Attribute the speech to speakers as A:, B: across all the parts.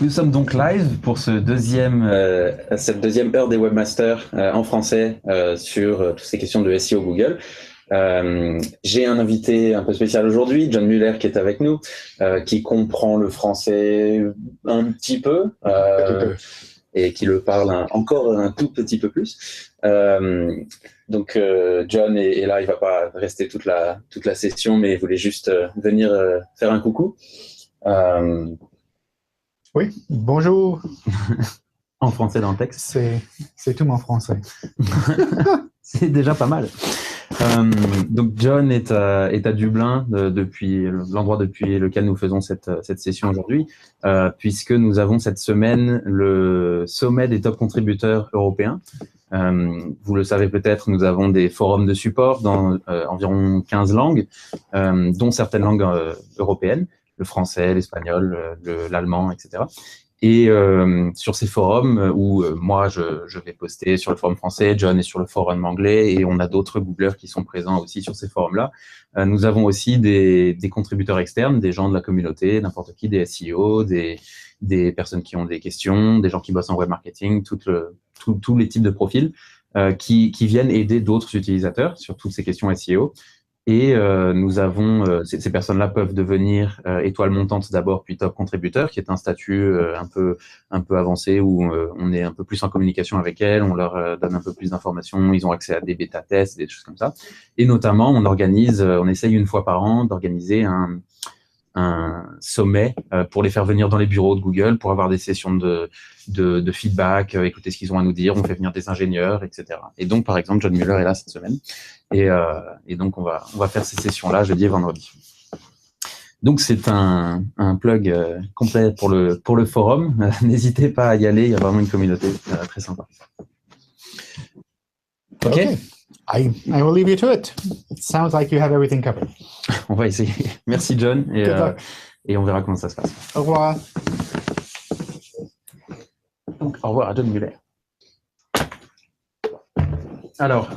A: Nous sommes donc live pour cette deuxième heure des webmasters en français sur toutes ces questions de SEO Google. J'ai un invité un peu spécial aujourd'hui, John Muller, qui est avec nous, qui comprend le français un petit peu et qui le parle encore un tout petit peu plus. Donc John est là, il va pas rester toute la session, mais il voulait juste venir faire un coucou.
B: Oui, bonjour.
A: En français dans le texte.
B: C'est tout mon français.
A: C'est déjà pas mal. Donc John est à Dublin, depuis l'endroit depuis lequel nous faisons cette session aujourd'hui, puisque nous avons cette semaine le sommet des top contributeurs européens. Vous le savez peut-être, nous avons des forums de support dans environ 15 langues, dont certaines langues européennes, le français, l'espagnol, l'allemand, etc. Et sur ces forums où moi je vais poster sur le forum français, John est sur le forum anglais, et on a d'autres Googlers qui sont présents aussi sur ces forums-là. Nous avons aussi des contributeurs externes, des gens de la communauté, n'importe qui, des SEO, des personnes qui ont des questions, des gens qui bossent en web marketing, tous les types de profils qui viennent aider d'autres utilisateurs sur toutes ces questions SEO. Et nous avons, ces personnes-là peuvent devenir étoiles montantes d'abord, puis top contributeurs, qui est un statut un peu avancé où on est un peu plus en communication avec elles, on leur donne un peu plus d'informations, ils ont accès à des bêta-tests, des choses comme ça. Et notamment, on essaye une fois par an d'organiser un sommet pour les faire venir dans les bureaux de Google, pour avoir des sessions de feedback, écouter ce qu'ils ont à nous dire, on fait venir des ingénieurs, etc. Et donc, par exemple, John Muller est là cette semaine. Et donc, on va faire ces sessions-là jeudi et vendredi. Donc, c'est un plug complet pour le forum. N'hésitez pas à y aller, il y a vraiment une communauté très sympa. OK.
B: I will leave you to it. It sounds like you have everything covered.
A: On va essayer. Merci, John. Et on verra comment ça se passe.
B: Au revoir.
A: Donc, au revoir à John Muller. Alors,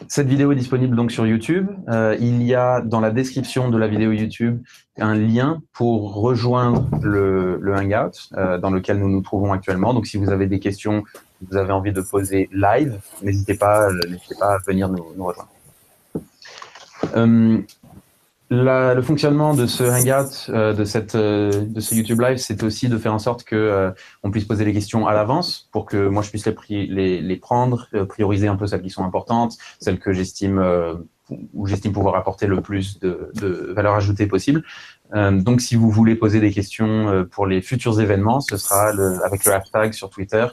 A: cette vidéo est disponible donc sur YouTube. Il y a dans la description de la vidéo YouTube un lien pour rejoindre le Hangout dans lequel nous nous trouvons actuellement. Donc, si vous avez des questions, vous avez envie de poser live, n'hésitez pas à venir nous rejoindre. Le fonctionnement de ce Hangout, de ce YouTube Live, c'est aussi de faire en sorte que on puisse poser les questions à l'avance pour que moi je puisse les prendre, prioriser un peu celles qui sont importantes, celles que j'estime pouvoir apporter le plus de valeur ajoutée possible. Donc, si vous voulez poser des questions pour les futurs événements, ce sera avec le hashtag sur Twitter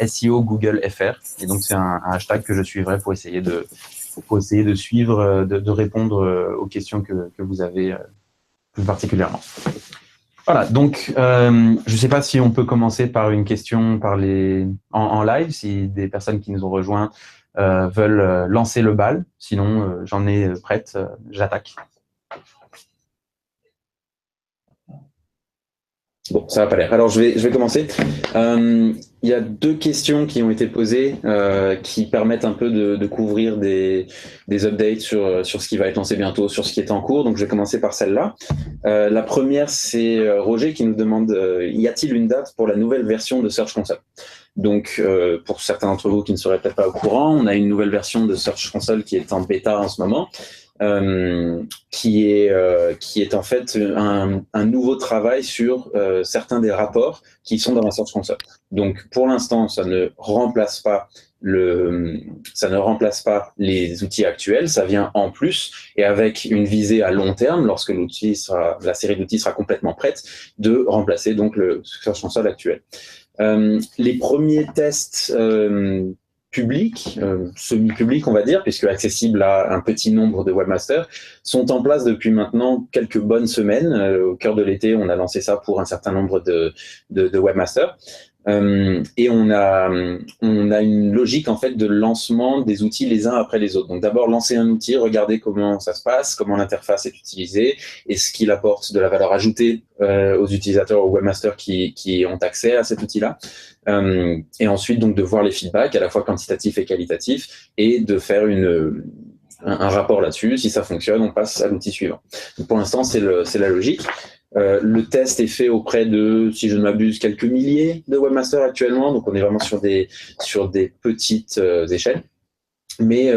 A: SEO Google FR. Et donc, c'est un hashtag que je suivrai pour essayer de suivre, de répondre aux questions que vous avez plus particulièrement. Voilà, donc je ne sais pas si on peut commencer par une question en live, si des personnes qui nous ont rejoints veulent lancer le bal. Sinon, j'en ai prête, j'attaque. Bon, ça n'a pas l'air. Alors, je vais commencer. Il y a deux questions qui ont été posées qui permettent un peu de couvrir des updates sur ce qui va être lancé bientôt, sur ce qui est en cours. Donc, je vais commencer par celle-là. La première, c'est Roger qui nous demande y a-t-il une date pour la nouvelle version de Search Console? Donc, pour certains d'entre vous qui ne seraient peut-être pas au courant, on a une nouvelle version de Search Console qui est en bêta en ce moment. Qui est en fait un nouveau travail sur certains des rapports qui sont dans la Search Console. Donc, pour l'instant, ça ne remplace pas les outils actuels, ça vient en plus et avec une visée à long terme, lorsque la série d'outils sera complètement prête, de remplacer donc le Search Console actuel. Les premiers tests publics, semi-publics on va dire, puisque accessibles à un petit nombre de webmasters, sont en place depuis maintenant quelques bonnes semaines. Au cœur de l'été, on a lancé ça pour un certain nombre de webmasters. Et on a une logique en fait de lancement des outils les uns après les autres. Donc d'abord lancer un outil, regarder comment ça se passe, comment l'interface est utilisée et ce qu'il apporte de la valeur ajoutée aux utilisateurs, aux webmasters qui ont accès à cet outil-là. Et ensuite donc de voir les feedbacks à la fois quantitatifs et qualitatifs et de faire un rapport là-dessus. Si ça fonctionne, on passe à l'outil suivant. Donc, pour l'instant, c'est la logique. Le test est fait auprès de, si je ne m'abuse, quelques milliers de webmasters actuellement, donc on est vraiment sur des petites échelles. Mais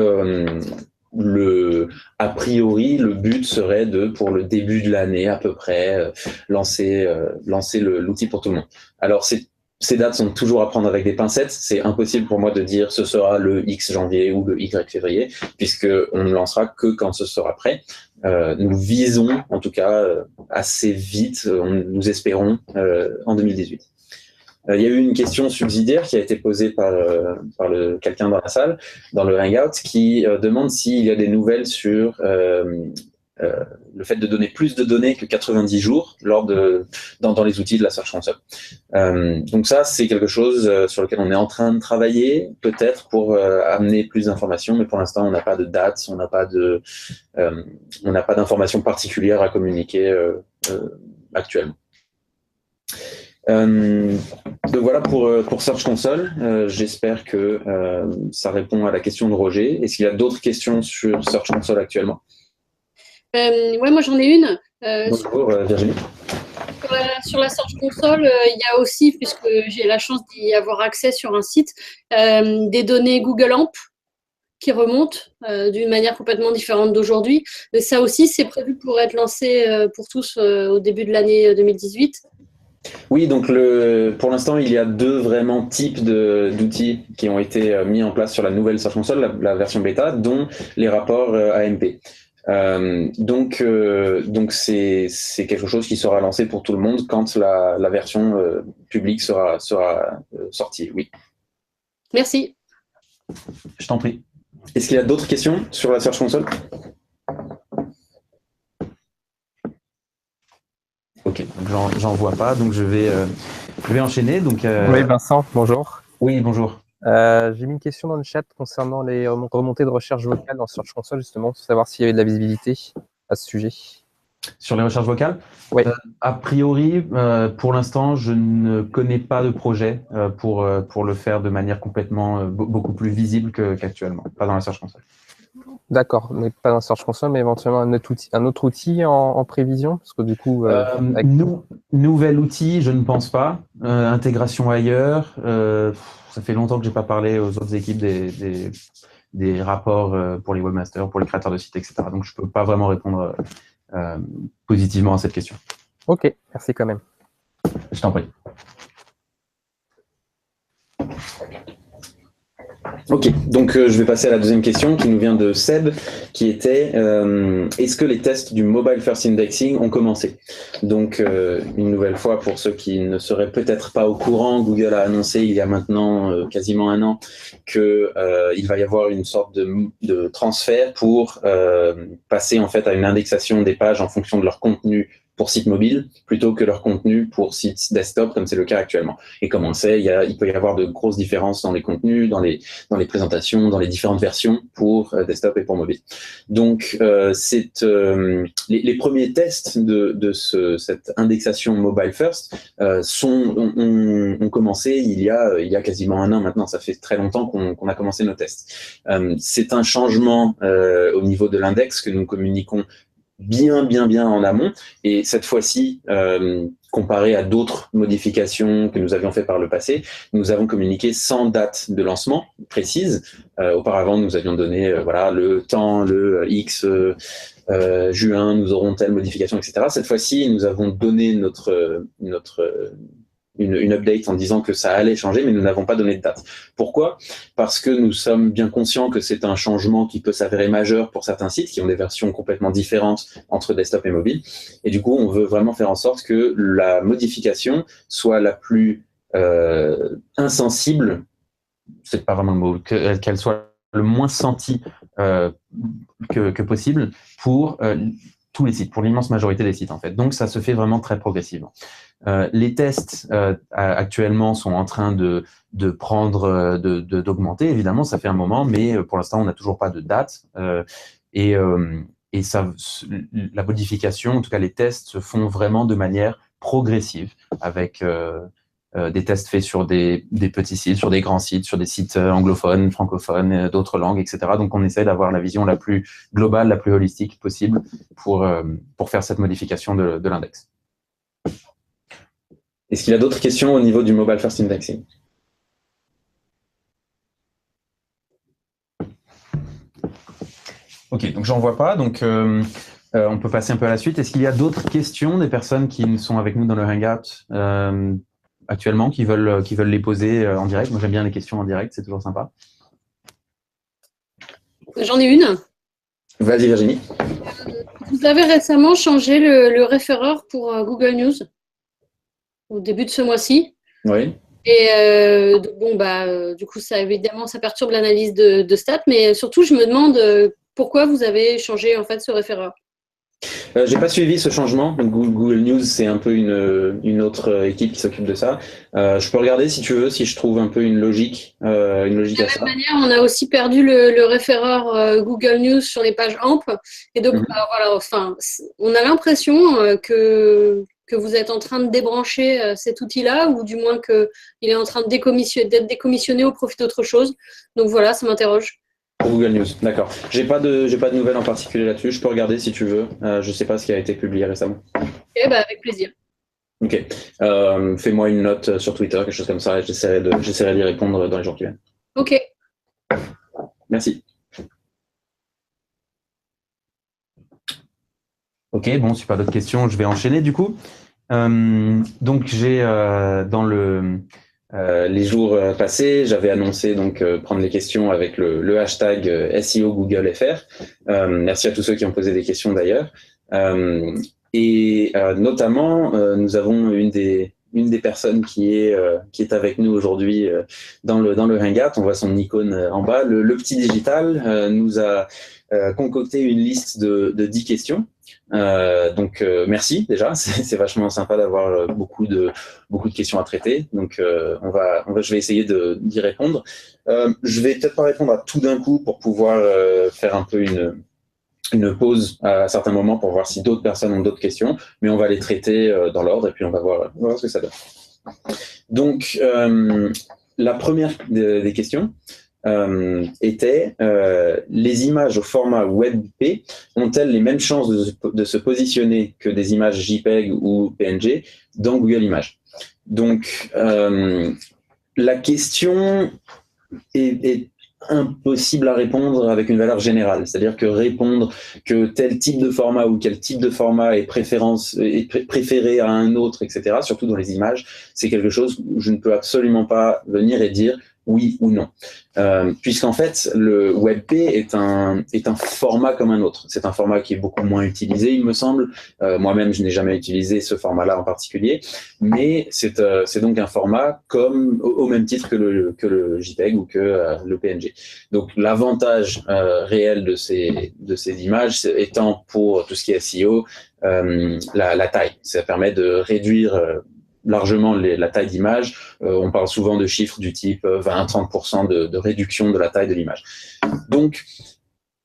A: a priori, le but serait pour le début de l'année à peu près, lancer l'outil pour tout le monde. Alors, ces dates sont toujours à prendre avec des pincettes. C'est impossible pour moi de dire ce sera le X janvier ou le Y février, puisqu'on ne lancera que quand ce sera prêt. Nous visons, en tout cas, assez vite, nous espérons, en 2018. Il y a eu une question subsidiaire qui a été posée par quelqu'un dans la salle, dans le Hangout, qui demande s'il y a des nouvelles sur le fait de donner plus de données que 90 jours dans les outils de la Search Console. Donc ça, c'est quelque chose sur lequel on est en train de travailler, peut-être pour amener plus d'informations, mais pour l'instant, on n'a pas de dates, on n'a pas d'informations particulières à communiquer actuellement. Donc voilà pour Search Console. J'espère que ça répond à la question de Roger. Est-ce qu'il y a d'autres questions sur Search Console actuellement?
C: Ouais, moi j'en ai une.
A: Bonjour Virginie.
C: Sur la Search Console, il y a aussi, puisque j'ai la chance d'y avoir accès sur un site, des données Google AMP qui remontent d'une manière complètement différente d'aujourd'hui. Ça aussi, c'est prévu pour être lancé pour tous au début de l'année 2018.
A: Oui, donc pour l'instant, il y a deux vraiment types d'outils qui ont été mis en place sur la nouvelle Search Console, la version bêta, dont les rapports AMP. Donc c'est quelque chose qui sera lancé pour tout le monde quand la version publique sera sortie. Oui.
C: Merci.
A: Je t'en prie. Est-ce qu'il y a d'autres questions sur la Search Console? Ok, j'en vois pas, donc je vais enchaîner. Donc,
D: Oui, Vincent, bonjour.
A: Oui, bonjour.
D: J'ai mis une question dans le chat concernant les remontées de recherche vocale dans Search Console, justement, pour savoir s'il y avait de la visibilité à ce sujet.
A: Sur les recherches vocales?
D: Oui.
A: A priori, pour l'instant, je ne connais pas de projet pour le faire de manière complètement beaucoup plus visible qu'actuellement, pas dans la Search Console.
D: D'accord, mais pas dans Search Console, mais éventuellement un autre outil en prévision, parce que du coup,
A: nouvel outil, je ne pense pas. Intégration ailleurs, ça fait longtemps que j'ai pas parlé aux autres équipes des rapports pour les webmasters, pour les créateurs de sites, etc. Donc je peux pas vraiment répondre positivement à cette question.
D: Ok, merci quand même.
A: Je t'en prie. Ok, donc je vais passer à la deuxième question qui nous vient de Seb, qui était est-ce que les tests du Mobile First Indexing ont commencé? Donc, une nouvelle fois, pour ceux qui ne seraient peut-être pas au courant, Google a annoncé il y a maintenant quasiment un an qu'il va y avoir une sorte de transfert pour passer en fait à une indexation des pages en fonction de leur contenu pour site mobile plutôt que leur contenu pour site desktop, comme c'est le cas actuellement. Et comme on le sait, il peut y avoir de grosses différences dans les contenus, dans les présentations, dans les différentes versions pour desktop et pour mobile. Donc, les premiers tests de cette indexation mobile first ont commencé il y a quasiment un an maintenant. Ça fait très longtemps qu'on a commencé nos tests. C'est un changement au niveau de l'index que nous communiquons bien en amont, et cette fois-ci, comparé à d'autres modifications que nous avions fait par le passé, nous avons communiqué sans date de lancement précise. Auparavant, nous avions donné voilà, le temps, le X juin, nous aurons telle modification, etc. Cette fois-ci, nous avons donné une update en disant que ça allait changer, mais nous n'avons pas donné de date. Pourquoi? Parce que nous sommes bien conscients que c'est un changement qui peut s'avérer majeur pour certains sites qui ont des versions complètement différentes entre desktop et mobile. Et du coup, on veut vraiment faire en sorte que la modification soit la plus insensible, c'est pas vraiment le mot, qu'elle soit le moins sentie que possible pour tous les sites, pour l'immense majorité des sites en fait. Donc ça se fait vraiment très progressivement. Les tests actuellement sont en train d'augmenter, évidemment, ça fait un moment, mais pour l'instant on n'a toujours pas de date. Et la modification, en tout cas les tests, se font vraiment de manière progressive, avec des tests faits sur des petits sites, sur des grands sites, sur des sites anglophones, francophones, d'autres langues, etc. Donc on essaie d'avoir la vision la plus globale, la plus holistique possible pour faire cette modification de l'index. Est-ce qu'il y a d'autres questions au niveau du Mobile First Indexing? Ok, donc j'en vois pas, donc on peut passer un peu à la suite. Est-ce qu'il y a d'autres questions des personnes qui sont avec nous dans le Hangout actuellement, qui veulent les poser en direct? Moi j'aime bien les questions en direct, c'est toujours sympa.
C: J'en ai une.
A: Vas-y Virginie.
C: Vous avez récemment changé le référeur pour Google News au début de ce mois-ci.
A: Oui.
C: Et du coup, ça évidemment, ça perturbe l'analyse de stats, mais surtout, je me demande pourquoi vous avez changé en fait ce référeur.
A: J'ai pas suivi ce changement. Google News, c'est un peu une autre équipe qui s'occupe de ça. Je peux regarder si tu veux, si je trouve un peu une logique à ça.
C: De la même manière, on a aussi perdu le référeur Google News sur les pages AMP. Et donc, voilà, enfin, on a l'impression que vous êtes en train de débrancher cet outil-là, ou du moins qu'il est en train d'être décommissionné au profit d'autre chose. Donc voilà, ça m'interroge.
A: Pour Google News, d'accord. J'ai pas de nouvelles en particulier là-dessus. Je peux regarder si tu veux. Je sais pas ce qui a été publié récemment.
C: Ok, bah avec plaisir.
A: Ok. Fais-moi une note sur Twitter, quelque chose comme ça, et j'essaierai d'y répondre dans les jours qui viennent.
C: Ok.
A: Merci. Ok, bon, si pas d'autres questions, je vais enchaîner du coup. Donc j'ai dans les jours passés, j'avais annoncé donc prendre les questions avec le hashtag SEO Google FR. Merci à tous ceux qui ont posé des questions d'ailleurs. Notamment, nous avons une des personnes qui est avec nous aujourd'hui dans le Hangout. On voit son icône en bas. Le petit digital nous a concocté une liste de 10 questions. Donc merci déjà, c'est vachement sympa d'avoir beaucoup de questions à traiter. Donc je vais essayer d'y répondre. Je vais peut-être pas répondre à tout d'un coup pour pouvoir faire un peu une pause à certains moments pour voir si d'autres personnes ont d'autres questions, mais on va les traiter dans l'ordre et puis on va voir ce que ça donne. Donc la première des questions était les images au format WebP ont-elles les mêmes chances de se positionner que des images JPEG ou PNG dans Google Images? Donc la question est impossible à répondre avec une valeur générale, c'est-à-dire que répondre que tel type de format ou quel type de format est préféré à un autre, etc., surtout dans les images, c'est quelque chose où je ne peux absolument pas venir et dire oui ou non. Puisqu'en fait, le WebP est un format comme un autre. C'est un format qui est beaucoup moins utilisé, il me semble. Moi-même, je n'ai jamais utilisé ce format-là en particulier, mais c'est donc un format comme au même titre que le JPEG ou que le PNG. Donc, l'avantage réel de ces images étant pour tout ce qui est SEO, la taille. Ça permet de réduire largement la taille d'image. On parle souvent de chiffres du type 20-30% de réduction de la taille de l'image. Donc,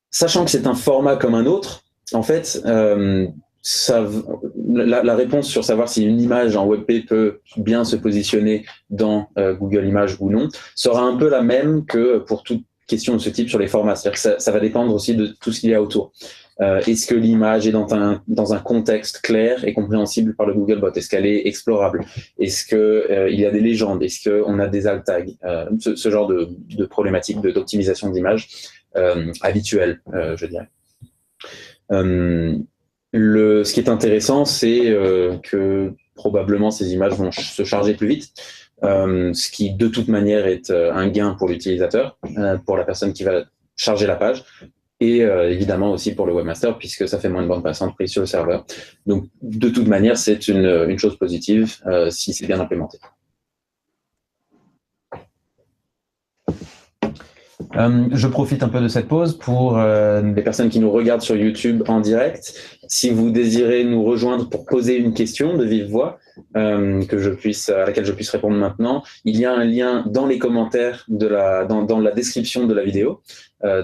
A: sachant que c'est un format comme un autre, en fait, la réponse sur savoir si une image en WebP peut bien se positionner dans Google Images ou non sera un peu la même que pour toute question de ce type sur les formats. C'est-à-dire que ça va dépendre aussi de tout ce qu'il y a autour. Est-ce que l'image est dans un contexte clair et compréhensible par le Googlebot? Est-ce qu'elle est explorable? Est-ce qu'il y a des légendes? Est-ce qu'on a des alt tags? Ce genre de problématiques d'optimisation d'image habituelles, je dirais. Ce qui est intéressant, c'est que probablement ces images vont se charger plus vite, ce qui de toute manière est un gain pour l'utilisateur, pour la personne qui va charger la page, et évidemment aussi pour le webmaster, puisque ça fait moins de bande passante prise sur le serveur. Donc de toute manière, c'est une chose positive si c'est bien implémenté. Je profite un peu de cette pause pour les personnes qui nous regardent sur YouTube en direct. Si vous désirez nous rejoindre pour poser une question de vive voix à laquelle je puisse répondre maintenant, il y a un lien dans les commentaires dans la description de la vidéo.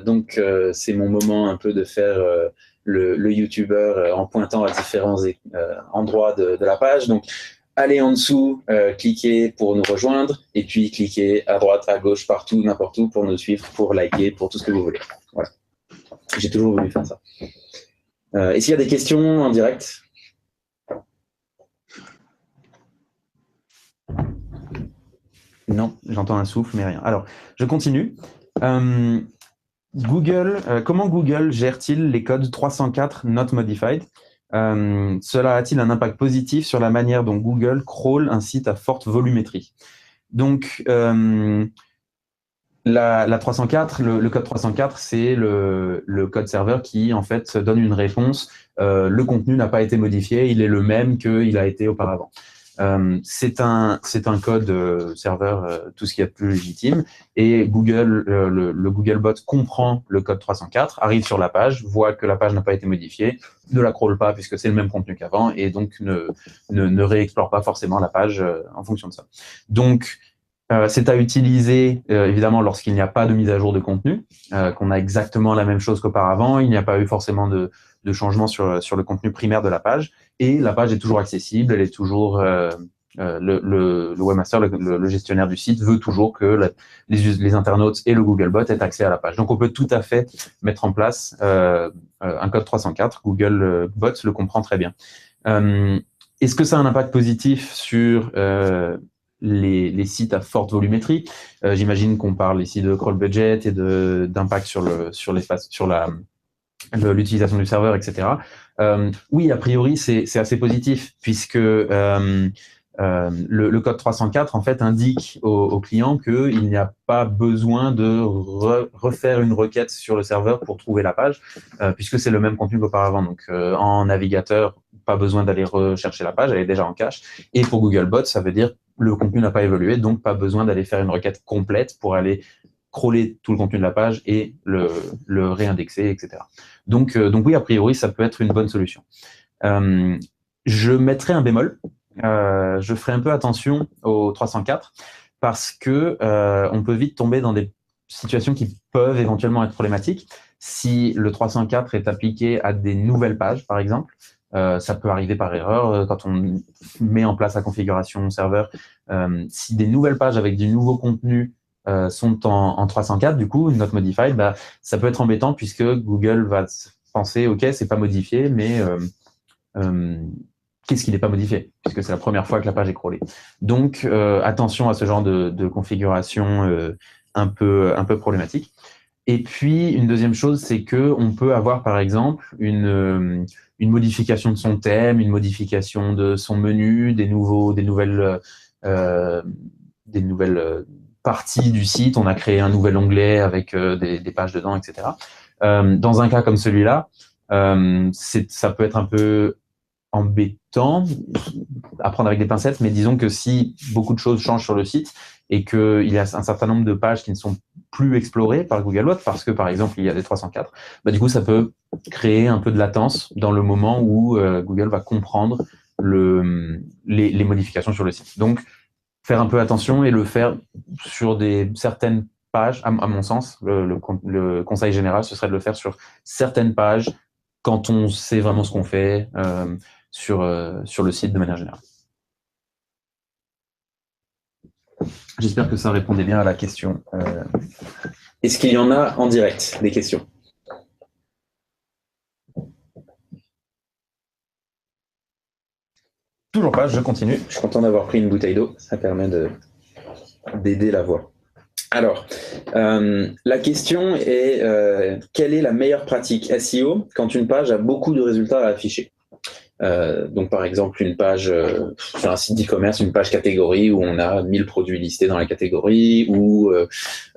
A: Donc c'est mon moment un peu de faire le YouTuber en pointant à différents endroits de la page. Donc allez en dessous, cliquez pour nous rejoindre, et puis cliquez à droite, à gauche, partout, n'importe où pour nous suivre, pour liker, pour tout ce que vous voulez. Voilà. J'ai toujours voulu faire ça. Est-ce qu'il y a des questions en direct? Non, j'entends un souffle, mais rien. Alors, je continue. Comment Google gère-t-il les codes 304 not modified? Cela a-t-il un impact positif sur la manière dont Google crawl un site à forte volumétrie? Donc, la 304, le code 304, c'est le code serveur qui, en fait, donne une réponse. Le contenu n'a pas été modifié, il est le même qu'il a été auparavant. C'est un code serveur, tout ce qu'il y a de plus légitime. Et Google, le Googlebot comprend le code 304, arrive sur la page, voit que la page n'a pas été modifiée, ne la crawl pas puisque c'est le même contenu qu'avant, et donc ne réexplore pas forcément la page en fonction de ça. Donc, c'est à utiliser évidemment lorsqu'il n'y a pas de mise à jour de contenu, qu'on a exactement la même chose qu'auparavant, il n'y a pas eu forcément de changement sur le contenu primaire de la page, et la page est toujours accessible, elle est toujours le webmaster, le gestionnaire du site veut toujours que les internautes et le Googlebot aient accès à la page. Donc on peut tout à fait mettre en place un code 304, Googlebot le comprend très bien. Est-ce que ça a un impact positif sur les sites à forte volumétrie? J'imagine qu'on parle ici de crawl budget et d'impact sur l'utilisation du serveur, etc. Oui, a priori, c'est assez positif, puisque le code 304 en fait indique au client qu'il n'y a pas besoin de refaire une requête sur le serveur pour trouver la page, puisque c'est le même contenu qu'auparavant. Donc, en navigateur, pas besoin d'aller rechercher la page, elle est déjà en cache. Et pour Googlebot, ça veut dire le contenu n'a pas évolué, donc pas besoin d'aller faire une requête complète pour aller crawler tout le contenu de la page et le réindexer, etc. Donc oui, a priori, ça peut être une bonne solution. Je mettrai un bémol. Je ferai un peu attention au 304 parce que on peut vite tomber dans des situations qui peuvent éventuellement être problématiques. Si le 304 est appliqué à des nouvelles pages, par exemple, ça peut arriver par erreur quand on met en place la configuration serveur. Si des nouvelles pages avec du nouveau contenu sont en 304, du coup, not modified, ça peut être embêtant puisque Google va penser, OK, c'est pas modifié, mais qu'est-ce qui n'est pas modifié? Puisque c'est la première fois que la page est crawlée. Donc, attention à ce genre de configuration un peu problématique. Et puis, une deuxième chose, c'est qu'on peut avoir, par exemple, une modification de son thème, une modification de son menu, des nouvelles parties du site. On a créé un nouvel onglet avec des pages dedans, etc. Dans un cas comme celui-là, ça peut être un peu embêtant à prendre avec des pincettes, mais disons que si beaucoup de choses changent sur le site et qu'il y a un certain nombre de pages qui ne sont plus explorées par Googlebot parce que, par exemple, il y a des 304, du coup, ça peut créer un peu de latence dans le moment où Google va comprendre les modifications sur le site. Donc, faire un peu attention et le faire sur certaines pages, à mon sens, le conseil général, ce serait de le faire sur certaines pages quand on sait vraiment ce qu'on fait sur le site de manière générale. J'espère que ça répondait bien à la question. Est-ce qu'il y en a en direct, des questions? Toujours pas, je continue. Je suis content d'avoir pris une bouteille d'eau, ça permet d'aider la voix. Alors, la question est quelle est la meilleure pratique SEO quand une page a beaucoup de résultats à afficher? Donc, par exemple, une page sur un site d'e-commerce, une page catégorie où on a 1000 produits listés dans la catégorie, ou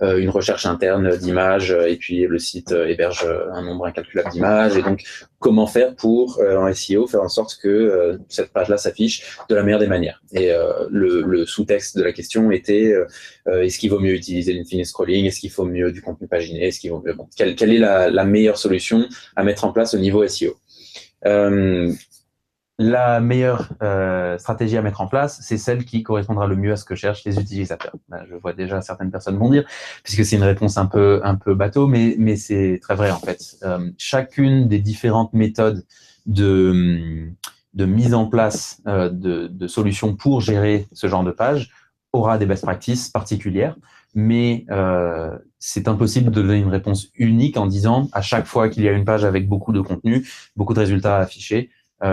A: une recherche interne d'images, et puis le site héberge un nombre incalculable d'images. Et donc, comment faire pour, en SEO, faire en sorte que cette page-là s'affiche de la meilleure des manières? Et le sous-texte de la question était est-ce qu'il vaut mieux utiliser l'infinite scrolling? Est-ce qu'il faut mieux du contenu paginé? Est-ce qu'il vaut mieux... quelle est la meilleure solution à mettre en place au niveau SEO? La meilleure stratégie à mettre en place, c'est celle qui correspondra le mieux à ce que cherchent les utilisateurs. Là, je vois déjà certaines personnes vont dire, puisque c'est une réponse un peu bateau, mais c'est très vrai en fait. Chacune des différentes méthodes de mise en place de solutions pour gérer ce genre de page aura des best practices particulières, mais c'est impossible de donner une réponse unique en disant à chaque fois qu'il y a une page avec beaucoup de contenu, beaucoup de résultats à afficher,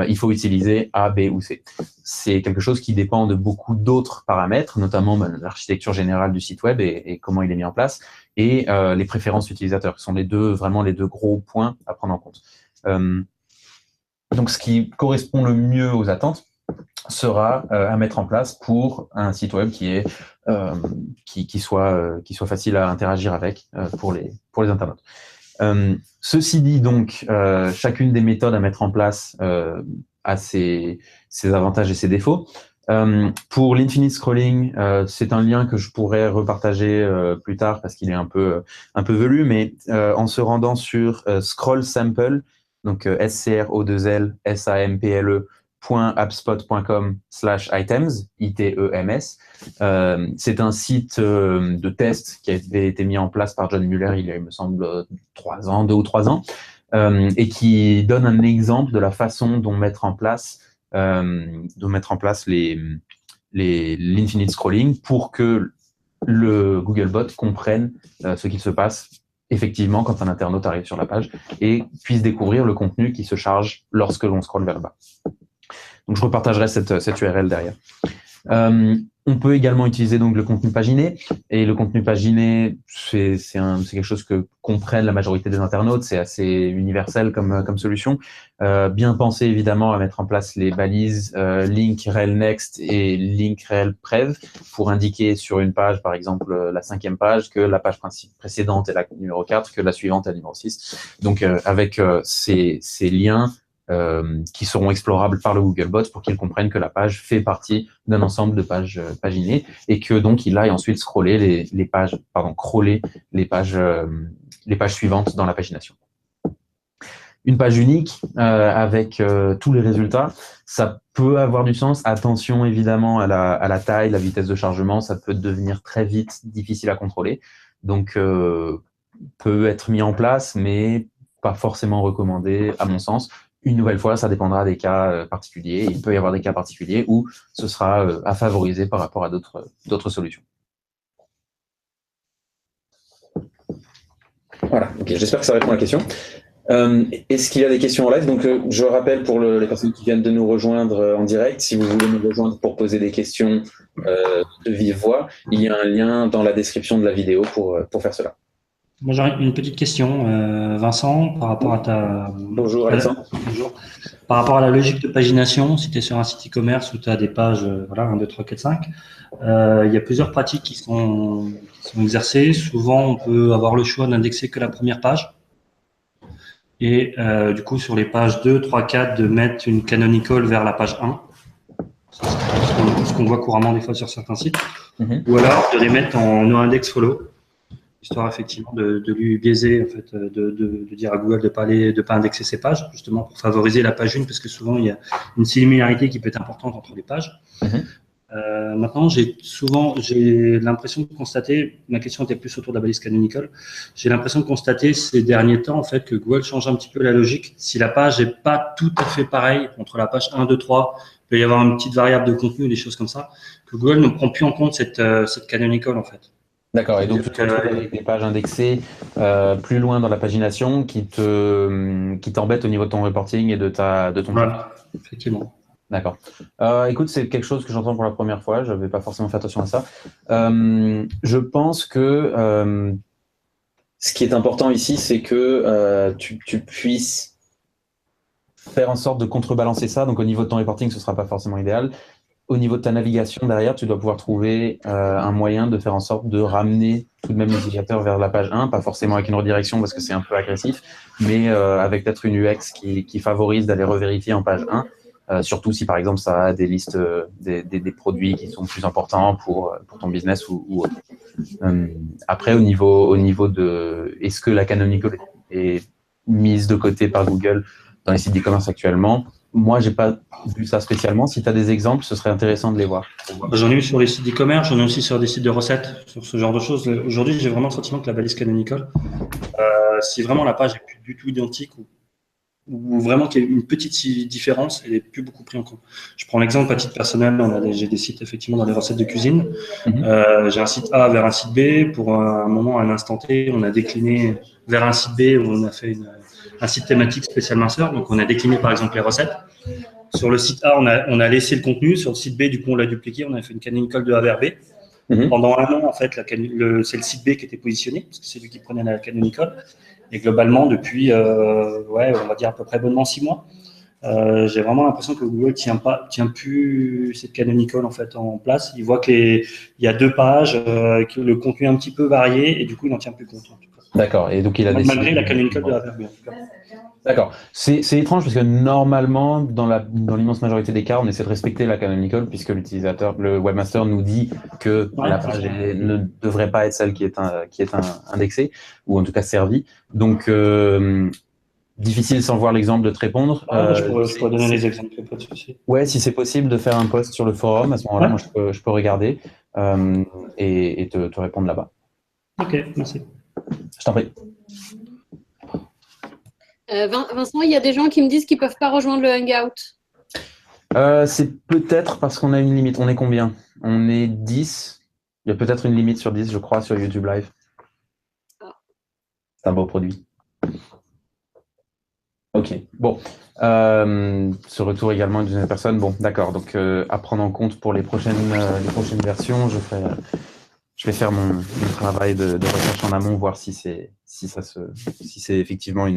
A: il faut utiliser A, B ou C. C'est quelque chose qui dépend de beaucoup d'autres paramètres, notamment l'architecture générale du site web et comment il est mis en place, et les préférences utilisateurs, qui sont vraiment les deux gros points à prendre en compte. Donc, ce qui correspond le mieux aux attentes sera à mettre en place pour un site web qui soit facile à interagir avec pour les internautes. Ceci dit, donc, chacune des méthodes à mettre en place a ses avantages et ses défauts. Pour l'infinite scrolling, c'est un lien que je pourrais repartager plus tard parce qu'il est un peu velu, mais en se rendant sur Scroll Sample, donc scroll.appspots.com/items, items. C'est un site de test qui avait été mis en place par John Mueller il y a, il me semble, 2 ou 3 ans, et qui donne un exemple de la façon dont mettre en place l'infinite scrolling pour que le Googlebot comprenne ce qu'il se passe effectivement quand un internaute arrive sur la page et puisse découvrir le contenu qui se charge lorsque l'on scrolle vers le bas. Donc, je repartagerai cette URL derrière. On peut également utiliser donc le contenu paginé. Et le contenu paginé, c'est quelque chose que comprennent la majorité des internautes. C'est assez universel comme solution. Bien pensé évidemment à mettre en place les balises link rel next et link rel prev pour indiquer sur une page, par exemple la 5e page, que la page précédente est la numéro 4, que la suivante est la numéro 6. Donc avec ces liens qui seront explorables par le Googlebot pour qu'il comprenne que la page fait partie d'un ensemble de pages paginées et que donc il aille ensuite scroller crawler les pages suivantes dans la pagination. Une page unique avec tous les résultats, ça peut avoir du sens. Attention évidemment à la taille, la vitesse de chargement, ça peut devenir très vite difficile à contrôler. Donc peut être mis en place, mais pas forcément recommandé à mon sens. Une nouvelle fois, ça dépendra des cas particuliers. Il peut y avoir des cas particuliers où ce sera à favoriser par rapport à d'autres solutions. Voilà, ok, j'espère que ça répond à la question. Est-ce qu'il y a des questions en live? Donc, je rappelle pour les personnes qui viennent de nous rejoindre en direct, si vous voulez nous rejoindre pour poser des questions de vive voix, il y a un lien dans la description de la vidéo pour faire cela.
E: Moi, j'aurais une petite question, Vincent, par rapport à ta…
A: Bonjour, Alexandre.
E: Bonjour. Par rapport à la logique de pagination, si tu es sur un site e-commerce où tu as des pages, voilà, 1, 2, 3, 4, 5, il y a plusieurs pratiques qui sont exercées. Souvent, on peut avoir le choix d'indexer que la première page. Et du coup, sur les pages 2, 3, 4, de mettre une canonical vers la page 1. C'est ce qu'on voit couramment des fois sur certains sites. Ou alors de les mettre en no-index follow. Histoire effectivement de lui biaiser, en fait, de dire à Google de pas indexer ses pages, justement pour favoriser la page 1, parce que souvent il y a une similarité qui peut être importante entre les pages. Maintenant, j'ai l'impression de constater, ma question était plus autour de la balise canonical, j'ai l'impression de constater ces derniers temps en fait que Google change un petit peu la logique. Si la page n'est pas tout à fait pareille entre la page 1, 2, 3, il peut y avoir une petite variable de contenu, des choses comme ça, que Google ne prend plus en compte cette canonical en fait.
A: D'accord, et donc tu te retrouves avec des pages indexées plus loin dans la pagination qui t'embêtent au niveau de ton reporting et de ton
E: Voilà, effectivement.
A: D'accord. Écoute, c'est quelque chose que j'entends pour la première fois, je n'avais pas forcément fait attention à ça. Je pense que ce qui est important ici, c'est que tu puisses faire en sorte de contrebalancer ça. Donc au niveau de ton reporting, ce ne sera pas forcément idéal. Au niveau de ta navigation, derrière, tu dois pouvoir trouver un moyen de faire en sorte de ramener tout de même l'utilisateur vers la page 1, pas forcément avec une redirection parce que c'est un peu agressif, mais avec peut-être une UX qui favorise d'aller revérifier en page 1, surtout si par exemple ça a des listes, des produits qui sont plus importants pour ton business ou autre. Après, au niveau de est-ce que la canonical est mise de côté par Google dans les sites d'e-commerce actuellement? Moi, j'ai pas vu ça spécialement. Si tu as des exemples, ce serait intéressant de les voir.
E: J'en ai eu sur les sites d'e-commerce, j'en ai aussi sur des sites de recettes, sur ce genre de choses. Aujourd'hui, j'ai vraiment le sentiment que la balise canonical, si vraiment la page est plus du tout identique ou vraiment qu'il y a une petite différence, elle n'est plus beaucoup prise en compte. Je prends l'exemple à titre personnel, j'ai des sites effectivement dans les recettes de cuisine. J'ai un site A vers un site B. Pour un moment, à un instant T, on a décliné vers un site B où on a fait un site thématique spécial minceur. Donc, on a décliné par exemple les recettes. Sur le site A, on a laissé le contenu. Sur le site B, du coup, on l'a dupliqué. On a fait une canonical de A vers B. Pendant un an, en fait, c'est le site B qui était positionné, parce que c'est lui qui prenait la canonical. Et globalement, depuis, on va dire à peu près bonnement 6 mois, j'ai vraiment l'impression que Google tient plus cette canonical en fait en place. Il voit qu'il y a 2 pages, que le contenu est un petit peu varié, et du coup, il n'en tient plus compte.
A: D'accord. Et donc, il a décidé.
E: Malgré la canonical de A vers B, en tout cas.
A: D'accord. C'est étrange parce que normalement, dans l'immense majorité des cas, on essaie de respecter la canonical puisque l'utilisateur, le webmaster nous dit que la page ne devrait pas être celle qui est indexée ou en tout cas servie. Donc, difficile sans voir l'exemple de te répondre.
E: Je pourrais donner les exemples, pas de souci.
A: Ouais, si c'est possible de faire un post sur le forum, à ce moment-là, moi je peux regarder et te répondre là-bas.
E: Ok, merci.
A: Je t'en prie.
C: Vincent, il y a des gens qui me disent qu'ils ne peuvent pas rejoindre le Hangout.
A: C'est peut-être parce qu'on a une limite. On est combien? On est 10. Il y a peut-être une limite sur 10, je crois, sur YouTube Live. C'est un beau produit. Ok. Bon. Ce retour également d'une personne. Bon, d'accord. Donc, à prendre en compte pour les prochaines versions, je vais faire mon travail de recherche en amont, voir si c'est effectivement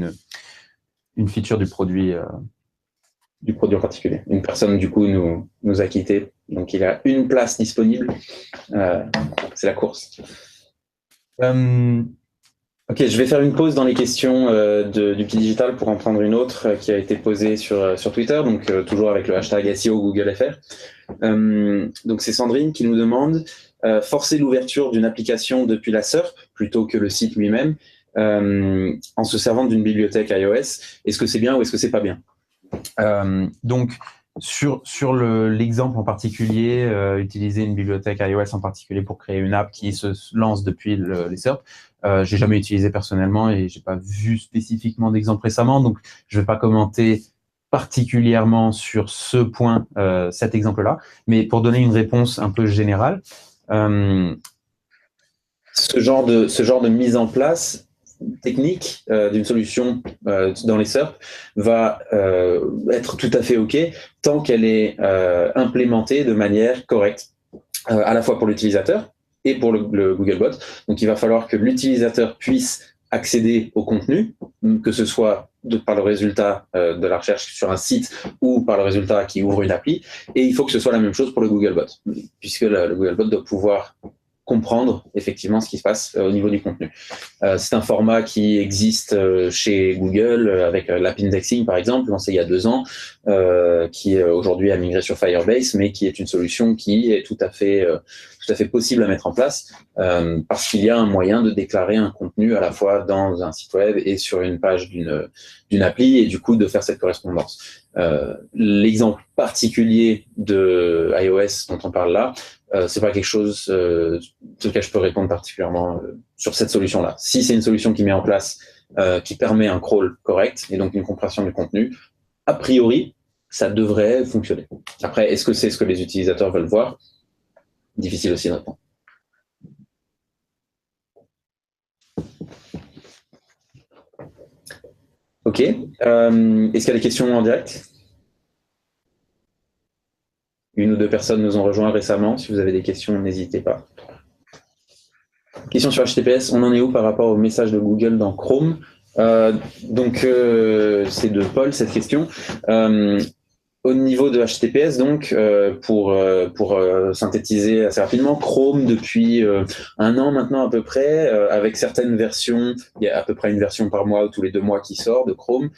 A: une feature du produit en particulier. Une personne, du coup, nous a quittés. Donc, il y a une place disponible. C'est la course. Ok, je vais faire une pause dans les questions du Petit Digital pour en prendre une autre qui a été posée sur Twitter, donc toujours avec le hashtag SEO Google FR. Donc, c'est Sandrine qui nous demande forcer l'ouverture d'une application depuis la SERP plutôt que le site lui-même en se servant d'une bibliothèque iOS. Est-ce que c'est bien ou est-ce que c'est pas bien? Donc, sur l'exemple en particulier, utiliser une bibliothèque iOS en particulier pour créer une app qui se lance depuis les SERP, j'ai jamais utilisé personnellement et j'ai pas vu spécifiquement d'exemple récemment, donc je vais pas commenter particulièrement sur ce point, cet exemple-là, mais pour donner une réponse un peu générale, ce genre de mise en place technique d'une solution dans les SERP va être tout à fait OK tant qu'elle est implémentée de manière correcte, à la fois pour l'utilisateur et pour le Googlebot. Donc, il va falloir que l'utilisateur puisse accéder au contenu, que ce soit par le résultat de la recherche sur un site ou par le résultat qui ouvre une appli. Et il faut que ce soit la même chose pour le Googlebot, puisque le Googlebot doit pouvoir comprendre effectivement ce qui se passe au niveau du contenu. C'est un format qui existe chez Google avec l'app indexing par exemple, lancé il y a 2 ans, qui aujourd'hui a migré sur Firebase, mais qui est une solution qui est tout à fait possible à mettre en place parce qu'il y a un moyen de déclarer un contenu à la fois dans un site web et sur une page d'une appli et du coup de faire cette correspondance. L'exemple particulier de iOS dont on parle là, c'est pas quelque chose sur lequel je peux répondre particulièrement sur cette solution-là. Si c'est une solution qui met en place, qui permet un crawl correct et donc une compression du contenu, a priori, ça devrait fonctionner. Après, est-ce que c'est ce que les utilisateurs veulent voir? Difficile aussi de répondre. Ok. Est-ce qu'il y a des questions en direct? Une ou 2 personnes nous ont rejoints récemment. Si vous avez des questions, n'hésitez pas. Question sur HTTPS, on en est où par rapport au message de Google dans Chrome? C'est de Paul cette question. Au niveau de HTTPS, donc, pour synthétiser assez rapidement, Chrome depuis 1 an maintenant à peu près, avec certaines versions, il y a à peu près une version par mois ou tous les 2 mois qui sort de Chrome,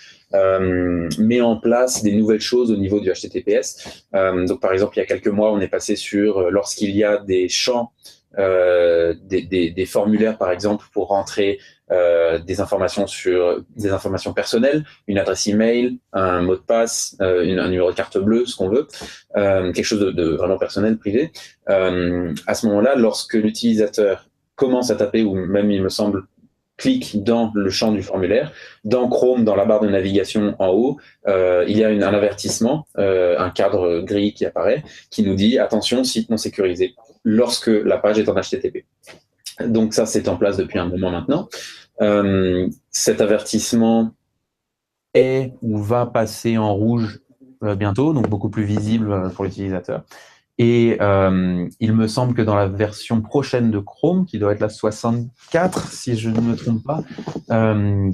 A: met en place des nouvelles choses au niveau du HTTPS. Donc par exemple, il y a quelques mois, on est passé sur, lorsqu'il y a des champs, des formulaires par exemple pour rentrer des informations personnelles, une adresse email, un mot de passe, un numéro de carte bleue, ce qu'on veut, quelque chose de vraiment personnel, privé. À ce moment-là, lorsque l'utilisateur commence à taper, ou même il me semble clique dans le champ du formulaire, dans Chrome, dans la barre de navigation en haut, il y a un avertissement, un cadre gris qui apparaît, qui nous dit attention, site non sécurisé, lorsque la page est en HTTP. Donc ça, c'est en place depuis un moment maintenant. Cet avertissement est ou va passer en rouge bientôt, donc beaucoup plus visible pour l'utilisateur. Et il me semble que dans la version prochaine de Chrome, qui doit être la 64, si je ne me trompe pas,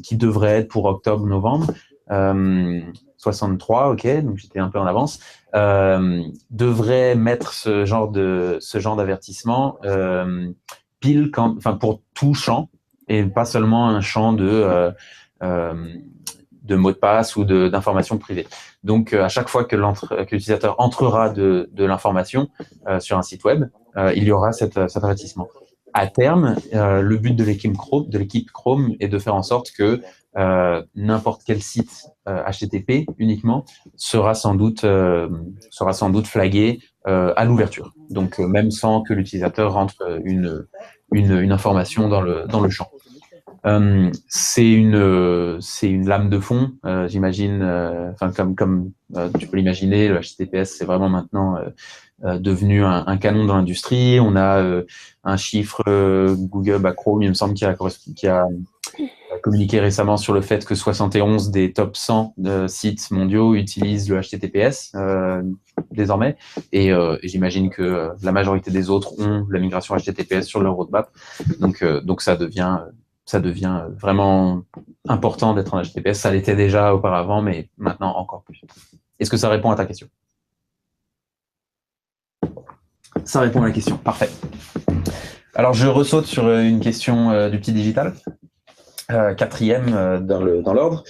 A: qui devrait être pour octobre-novembre, 63, ok, donc j'étais un peu en avance, devrait mettre ce genre d'avertissement pile pour tout champ, et pas seulement un champ de mots de passe ou d'informations privées. Donc, à chaque fois que l'utilisateur entrera de l'information sur un site web, il y aura cet avertissement. À terme, le but de l'équipe Chrome est de faire en sorte que n'importe quel site HTTP uniquement sera sans doute flagué à l'ouverture. Donc, même sans que l'utilisateur rentre une information dans le champ. C'est une lame de fond, j'imagine. Comme tu peux l'imaginer, le HTTPS c'est vraiment maintenant devenu un canon dans l'industrie. On a un chiffre Google, Chrome, il me semble, qui a communiqué récemment sur le fait que 71 des top 100 sites mondiaux utilisent le HTTPS désormais, et j'imagine que la majorité des autres ont la migration HTTPS sur leur roadmap. Donc ça devient vraiment important d'être en HTTPS. Ça l'était déjà auparavant, mais maintenant encore plus. Est-ce que ça répond à ta question? Ça répond à la question, parfait. Alors, je ressaute sur une question du petit digital. Quatrième dans l'ordre.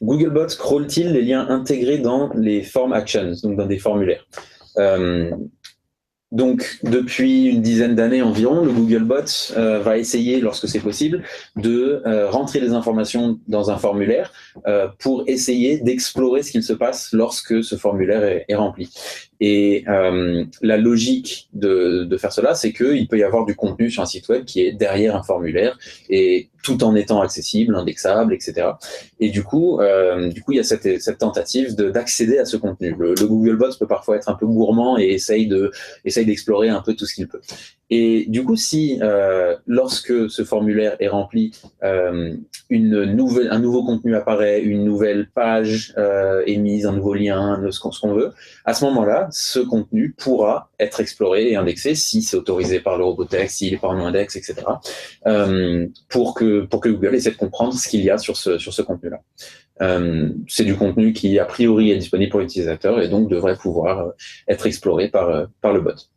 A: Googlebot scroll-t-il les liens intégrés dans les form actions, donc dans des formulaires? Donc, depuis une dizaine d'années environ, le Googlebot va essayer, lorsque c'est possible, de rentrer les informations dans un formulaire pour essayer d'explorer ce qu'il se passe lorsque ce formulaire est rempli. Et la logique de faire cela, c'est qu'il peut y avoir du contenu sur un site web qui est derrière un formulaire, et tout en étant accessible, indexable, etc. Et du coup, il y a cette tentative d'accéder à ce contenu. Le Googlebot peut parfois être un peu gourmand et essaye d'explorer un peu tout ce qu'il peut. Et du coup, si lorsque ce formulaire est rempli, un nouveau contenu apparaît, une nouvelle page est mise, un nouveau lien, ce qu'on veut, à ce moment-là, ce contenu pourra être exploré et indexé si c'est autorisé par le robotext, s'il est par index, etc. Pour que Google essaie de comprendre ce qu'il y a sur ce contenu-là. C'est du contenu qui, a priori, est disponible pour l'utilisateur et donc devrait pouvoir être exploré par le bot.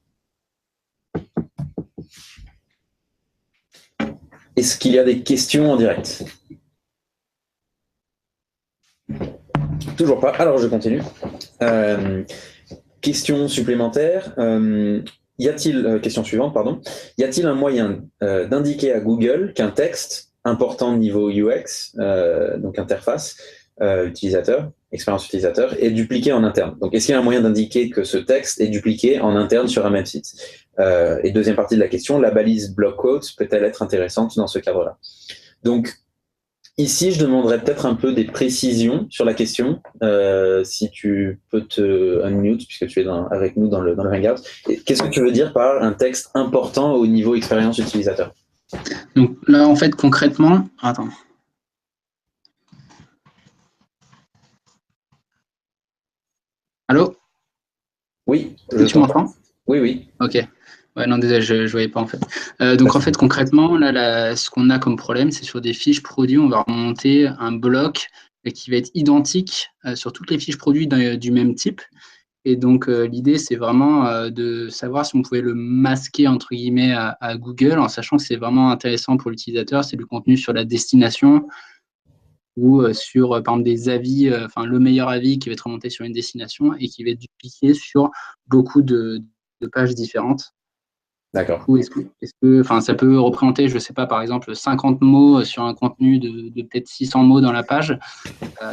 A: Est-ce qu'il y a des questions en direct? Toujours pas. Alors, je continue. Question supplémentaire. Question suivante, pardon. Y a-t-il un moyen d'indiquer à Google qu'un texte important niveau UX, donc interface utilisateur, expérience utilisateur, est dupliqué en interne? Donc, est-ce qu'il y a un moyen d'indiquer que ce texte est dupliqué en interne sur un même site? Et deuxième partie de la question, la balise block quotes peut-elle être intéressante dans ce cadre-là? Donc, ici, je demanderais peut-être un peu des précisions sur la question, si tu peux te unmute, puisque tu es avec nous dans le Hangout. Qu'est-ce que tu veux dire par un texte important au niveau expérience utilisateur?
F: Donc là, en fait, concrètement... Attends. Allô?
A: Oui.
F: Tu m'entends?
A: Oui.
F: Ok. Ouais, non, désolé, je ne voyais pas en fait. Donc en fait, concrètement, là, ce qu'on a comme problème, c'est sur des fiches produits, on va remonter un bloc qui va être identique sur toutes les fiches produits du même type. Et donc l'idée, c'est vraiment de savoir si on pouvait le masquer entre guillemets à Google, en sachant que c'est vraiment intéressant pour l'utilisateur, c'est du contenu sur la destination ou sur par exemple des avis, le meilleur avis qui va être remonté sur une destination et qui va être dupliqué sur beaucoup de pages différentes.
A: D'accord.
F: Est-ce que ça peut représenter, je ne sais pas, par exemple, 50 mots sur un contenu de peut-être 600 mots dans la page.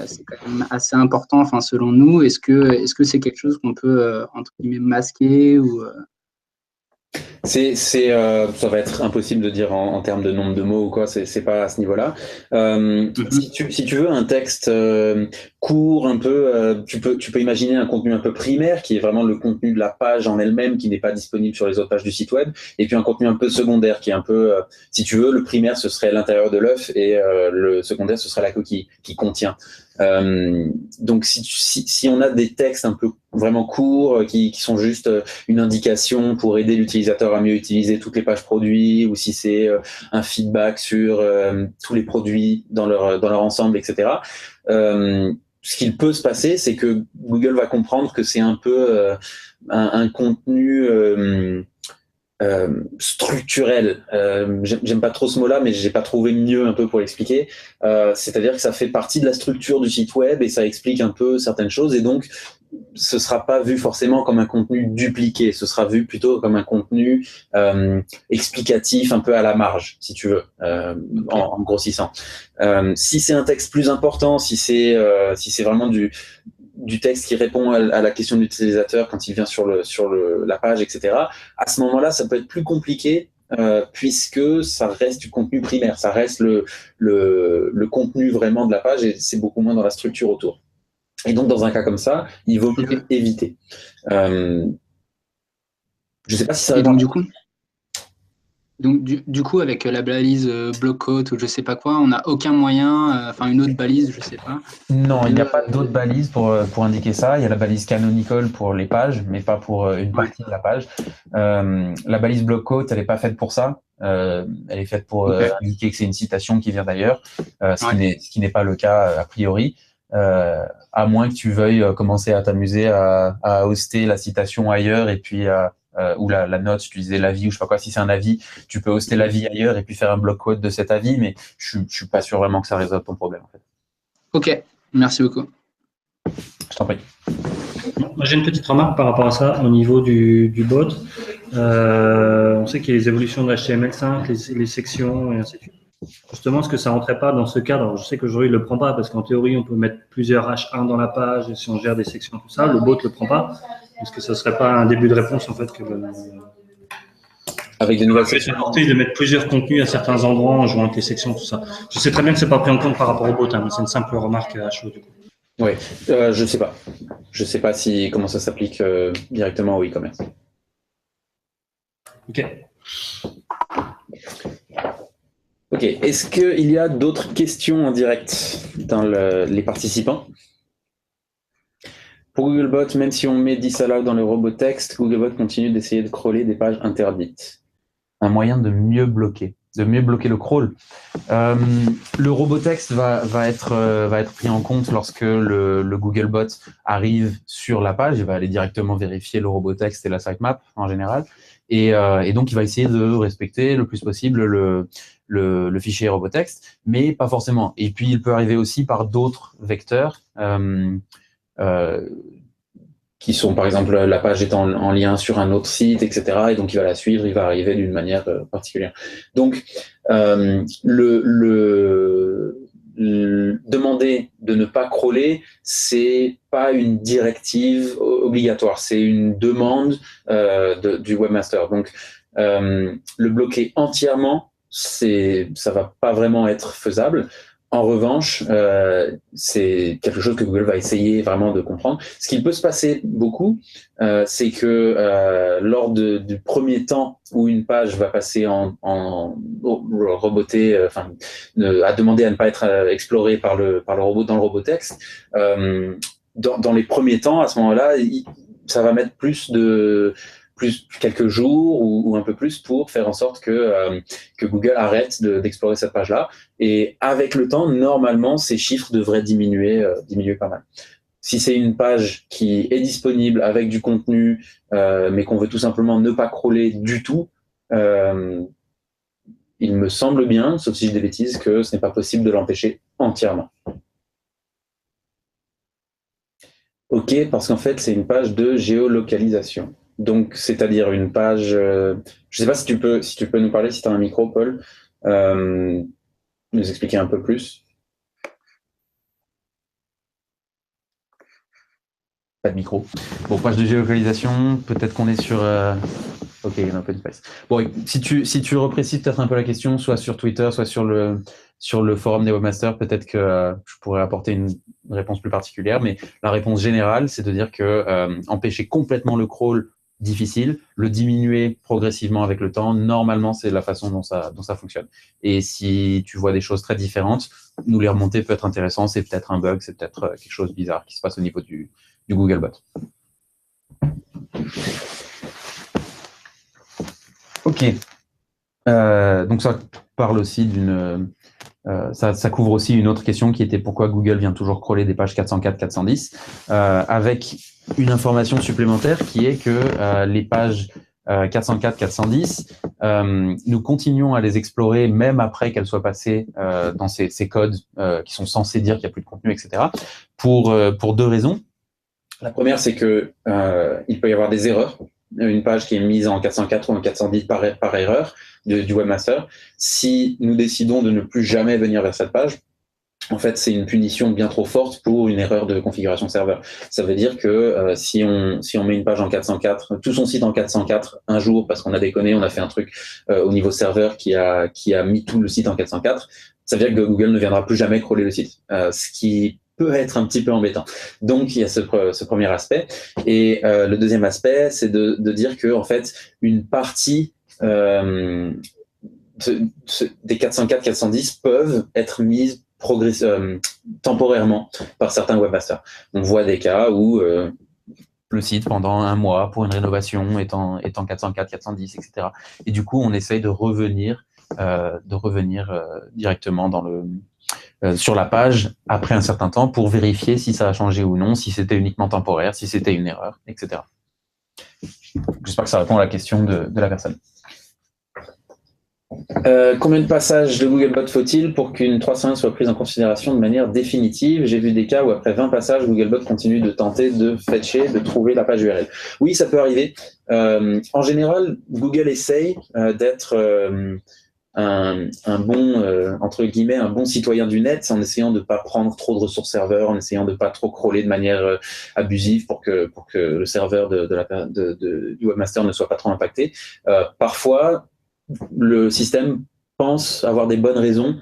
F: C'est quand même assez important, selon nous. Est-ce que c'est quelque chose qu'on peut, entre guillemets, masquer ou
A: ça va être impossible de dire en termes de nombre de mots ou quoi, c'est pas à ce niveau-là. Si tu veux un texte court, un peu, tu peux imaginer un contenu un peu primaire qui est vraiment le contenu de la page en elle-même, qui n'est pas disponible sur les autres pages du site web, et puis un contenu un peu secondaire qui est un peu, si tu veux, le primaire ce serait l'intérieur de l'œuf et le secondaire ce serait la coquille qui contient. Donc, si on a des textes un peu vraiment courts, qui sont juste une indication pour aider l'utilisateur à mieux utiliser toutes les pages produits, ou si c'est un feedback sur tous les produits dans leur ensemble, etc. Ce qu'il peut se passer, c'est que Google va comprendre que c'est un peu un contenu structurel. J'aime pas trop ce mot-là, mais j'ai pas trouvé mieux un peu pour l'expliquer. C'est-à-dire que ça fait partie de la structure du site web et ça explique un peu certaines choses, et donc ce sera pas vu forcément comme un contenu dupliqué, ce sera vu plutôt comme un contenu explicatif, un peu à la marge, si tu veux, en grossissant. Si c'est un texte plus important, si c'est vraiment du texte qui répond à la question de l'utilisateur quand il vient sur la page, etc. À ce moment-là, ça peut être plus compliqué puisque ça reste du contenu primaire, ça reste le contenu vraiment de la page et c'est beaucoup moins dans la structure autour. Et donc, dans un cas comme ça, il vaut mieux éviter. Je ne sais pas si ça va.
F: Et donc, du coup, avec la balise bloc-quote ou je sais pas quoi, on n'a aucun moyen, une autre balise, je sais pas.
A: Non, il n'y a pas d'autre balise pour indiquer ça. Il y a la balise canonical pour les pages, mais pas pour une partie de la page. La balise bloc-quote, elle n'est pas faite pour ça. Elle est faite pour indiquer que c'est une citation qui vient d'ailleurs, ce qui n'est pas le cas a priori. À moins que tu veuilles commencer à t'amuser à hoster la citation ailleurs et puis ou la note, tu disais l'avis ou je sais pas quoi, si c'est un avis, tu peux hoster l'avis ailleurs et puis faire un bloc quote de cet avis, mais je suis pas sûr vraiment que ça résolve ton problème en fait.
F: Ok, merci beaucoup.
A: Je t'en prie.
E: Moi, j'ai une petite remarque par rapport à ça au niveau du bot. On sait qu'il y a les évolutions de HTML5, les sections et ainsi de suite. Justement, est-ce que ça rentrait pas dans ce cadre? Je sais qu'aujourd'hui, il le prend pas parce qu'en théorie, on peut mettre plusieurs H1 dans la page et si on gère des sections, tout ça, le bot le prend pas. Est-ce que ça serait pas un début de réponse en fait que
A: avec des nouvelles sections
E: de mettre plusieurs contenus à certains endroits en jouant avec les sections, tout ça. Je sais très bien que c'est pas pris en compte par rapport au bot, mais c'est une simple remarque à chaud du coup.
A: Oui, je sais pas. Je sais pas comment ça s'applique directement au e-commerce.
E: Ok.
A: Ok. Est-ce qu'il y a d'autres questions en direct dans les participants? Pour Googlebot, même si on met disallow dans le robot texte, Googlebot continue d'essayer de crawler des pages interdites. Un moyen de mieux bloquer le crawl. Le robot texte va être pris en compte lorsque le Googlebot arrive sur la page. Il va aller directement vérifier le robot texte et la sitemap en général. Et donc, il va essayer de respecter le plus possible le fichier robot texte, mais pas forcément. Et puis, il peut arriver aussi par d'autres vecteurs. Qui sont, par exemple, la page est en lien sur un autre site, etc. Et donc, il va la suivre, il va arriver d'une manière particulière. Donc, demander de ne pas crawler, c'est pas une directive obligatoire, c'est une demande du webmaster. Donc, le bloquer entièrement, ça va pas vraiment être faisable. En revanche, c'est quelque chose que Google va essayer vraiment de comprendre. Ce qui peut se passer beaucoup, c'est que lors du premier temps où une page va passer en roboté, à demander à ne pas être explorée par le robot dans le robot texte, dans les premiers temps, à ce moment-là, ça va mettre plus quelques jours ou un peu plus pour faire en sorte que Google arrête d'explorer cette page-là. Et avec le temps, normalement, ces chiffres devraient diminuer pas mal. Si c'est une page qui est disponible avec du contenu, mais qu'on veut tout simplement ne pas crawler du tout, il me semble bien, sauf si je dis des bêtises, que ce n'est pas possible de l'empêcher entièrement. Ok, parce qu'en fait, c'est une page de géolocalisation. Donc, c'est-à-dire une page. Je ne sais pas si tu peux nous parler, si tu as un micro, Paul, nous expliquer un peu plus. Pas de micro. Bon, page de géolocalisation, peut-être qu'on est sur. Ok, un open space. Bon, si tu reprécises peut-être un peu la question, soit sur Twitter, soit sur le forum des webmasters, peut-être que je pourrais apporter une réponse plus particulière. Mais la réponse générale, c'est de dire que empêcher complètement le crawl difficile, le diminuer progressivement avec le temps. Normalement, c'est la façon dont ça fonctionne. Et si tu vois des choses très différentes, nous les remonter peut être intéressant. C'est peut-être un bug, c'est peut-être quelque chose de bizarre qui se passe au niveau du Googlebot. Ok. Donc ça parle aussi ça couvre aussi une autre question qui était pourquoi Google vient toujours crawler des pages 404-410 avec une information supplémentaire qui est que les pages 404-410, nous continuons à les explorer même après qu'elles soient passées dans ces codes qui sont censés dire qu'il n'y a plus de contenu, etc. Pour 2 raisons. La première, c'est que il peut y avoir des erreurs. Une page qui est mise en 404 ou en 410 par erreur du webmaster. Si nous décidons de ne plus jamais venir vers cette page, en fait, c'est une punition bien trop forte pour une erreur de configuration serveur. Ça veut dire que si on met une page en 404, tout son site en 404 un jour parce qu'on a déconné, on a fait un truc au niveau serveur qui a mis tout le site en 404, ça veut dire que Google ne viendra plus jamais crawler le site. Ce qui peut être un petit peu embêtant. Donc, il y a ce premier aspect. Et le deuxième aspect, c'est de dire que, en fait, une partie des 404-410 peuvent être mises temporairement par certains webmasters. On voit des cas où le site, pendant un mois, pour une rénovation, est en 404, 410, etc. Et du coup, on essaye de revenir directement sur la page après un certain temps pour vérifier si ça a changé ou non, si c'était uniquement temporaire, si c'était une erreur, etc. J'espère que ça répond à la question de la personne. Combien de passages de Googlebot faut-il pour qu'une 301 soit prise en considération de manière définitive? J'ai vu des cas où après 20 passages, Googlebot continue de tenter de fetcher, de trouver la page URL. Oui, ça peut arriver. En général, Google essaye d'être un bon, entre guillemets, un bon citoyen du net en essayant de ne pas prendre trop de ressources serveurs, en essayant de ne pas trop crawler de manière abusive pour que le serveur du webmaster ne soit pas trop impacté. Parfois, le système pense avoir des bonnes raisons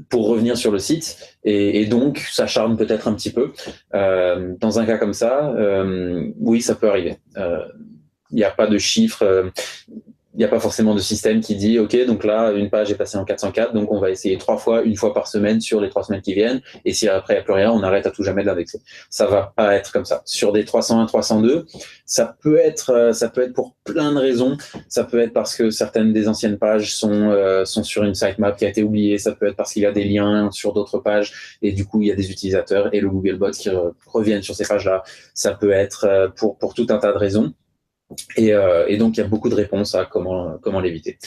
A: pour revenir sur le site et donc s'acharne peut-être un petit peu. Dans un cas comme ça, oui, ça peut arriver. Il n'y a pas de chiffre, il n'y a pas forcément de système qui dit ok, donc là une page est passée en 404, donc on va essayer 3 fois, une fois par semaine sur les 3 semaines qui viennent, et si après il n'y a plus rien, on arrête à tout jamais de l'indexer. Ça va pas être comme ça. Sur des 301, 302, ça peut être pour plein de raisons. Ça peut être parce que certaines des anciennes pages sont sur une sitemap qui a été oubliée. Ça peut être parce qu'il y a des liens sur d'autres pages et du coup il y a des utilisateurs et le Googlebot qui reviennent sur ces pages-là. Ça peut être pour tout un tas de raisons. Et donc, il y a beaucoup de réponses à comment l'éviter.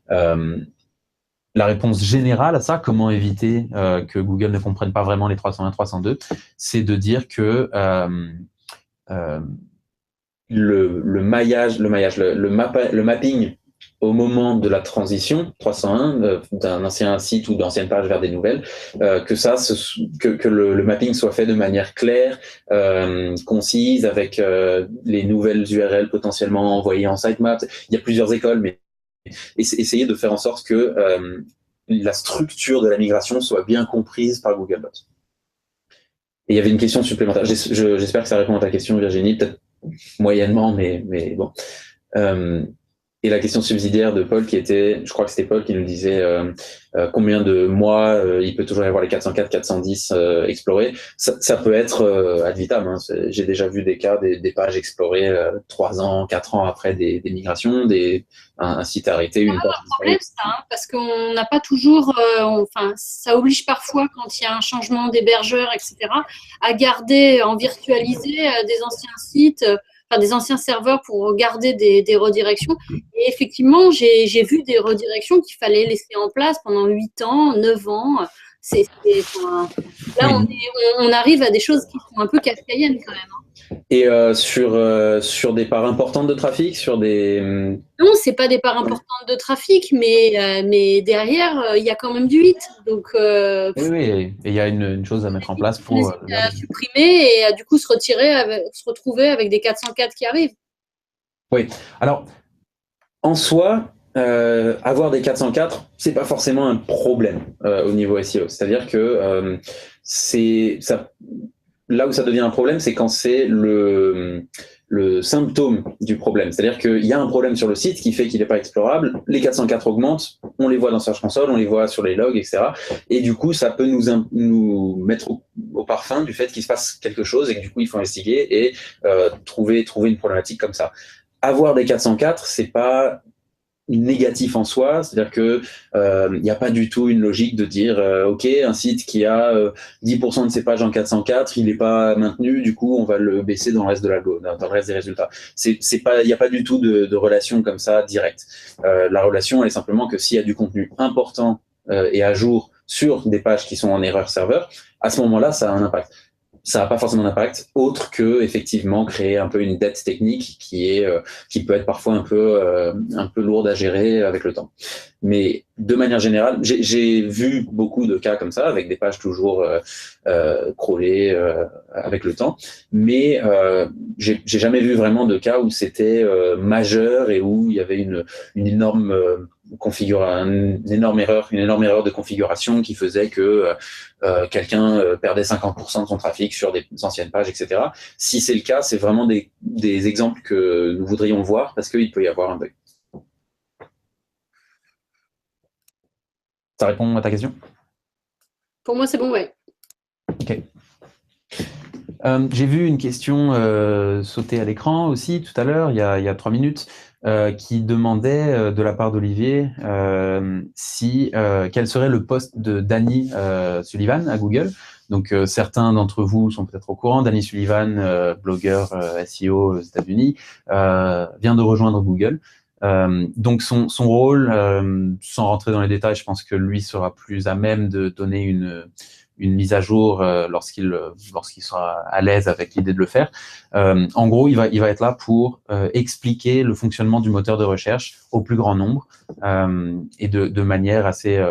A: La réponse générale à ça, comment éviter que Google ne comprenne pas vraiment les 301, 302, c'est de dire que le mapping au moment de la transition 301 d'un ancien site ou d'ancienne page vers des nouvelles, que le mapping soit fait de manière claire, concise, avec les nouvelles URL potentiellement envoyées en sitemap. Il y a plusieurs écoles, mais essayer de faire en sorte que la structure de la migration soit bien comprise par Googlebot. Et il y avait une question supplémentaire. J'espère que ça répond à ta question, Virginie, peut-être moyennement, mais bon. Et la question subsidiaire de Paul qui était, je crois que c'était Paul qui nous disait combien de mois il peut toujours y avoir les 404, 410 explorés. Ça peut être ad vitam. Hein. J'ai déjà vu des cas, des pages explorées 3 ans, 4 ans après des migrations, un site arrêté, une page.
C: C'est un problème ça, hein, parce qu'on n'a pas toujours, ça oblige parfois quand il y a un changement d'hébergeur, etc., à garder en virtualisé des anciens sites. Des anciens serveurs pour garder des redirections. Et effectivement, j'ai vu des redirections qu'il fallait laisser en place pendant 8 ans, 9 ans. Là, on arrive à des choses qui sont un peu kafkaïennes quand même. Hein.
A: Et sur des parts importantes de trafic, sur des...
C: Non, c'est pas des parts importantes de trafic, mais derrière, il y a quand même du hit. Donc,
A: oui, et il y a une chose à mettre en place pour...
C: supprimer et du coup se retrouver avec des 404 qui arrivent.
A: Oui, alors, en soi, avoir des 404, c'est pas forcément un problème au niveau SEO. C'est-à-dire que là où ça devient un problème, c'est quand c'est le symptôme du problème. C'est-à-dire qu'il y a un problème sur le site qui fait qu'il n'est pas explorable, les 404 augmentent, on les voit dans Search Console, on les voit sur les logs, etc. Et du coup, ça peut nous mettre au parfum du fait qu'il se passe quelque chose et que du coup, il faut investiguer et trouver une problématique comme ça. Avoir des 404, c'est pas négatif en soi, c'est-à-dire que il n'y a pas du tout une logique de dire ok, un site qui a 10% de ses pages en 404, il n'est pas maintenu, du coup on va le baisser dans le reste de l'algo, dans le reste des résultats. Il n'y a pas du tout de relation comme ça directe. La relation elle est simplement que s'il y a du contenu important et à jour sur des pages qui sont en erreur serveur, à ce moment-là ça a un impact. Ça n'a pas forcément d'impact autre que effectivement créer un peu une dette technique qui peut être parfois un peu lourde à gérer avec le temps. Mais de manière générale, j'ai vu beaucoup de cas comme ça avec des pages toujours crawlées avec le temps, mais j'ai jamais vu vraiment de cas où c'était majeur et où il y avait une énorme une énorme erreur de configuration qui faisait que quelqu'un perdait 50% de son trafic sur des anciennes pages, etc. Si c'est le cas, c'est vraiment des exemples que nous voudrions voir parce qu'il peut y avoir un bug. Ça répond à ta question?
C: Pour moi, c'est bon, ouais.
A: Ok. J'ai vu une question sauter à l'écran aussi tout à l'heure, il y a 3 minutes, qui demandait de la part d'Olivier quel serait le poste de Danny Sullivan à Google. Donc certains d'entre vous sont peut-être au courant, Danny Sullivan, blogueur SEO aux États-Unis, vient de rejoindre Google. Donc son rôle, sans rentrer dans les détails, je pense que lui sera plus à même de donner une mise à jour lorsqu'il sera à l'aise avec l'idée de le faire. En gros, il va être là pour expliquer le fonctionnement du moteur de recherche au plus grand nombre et de manière assez,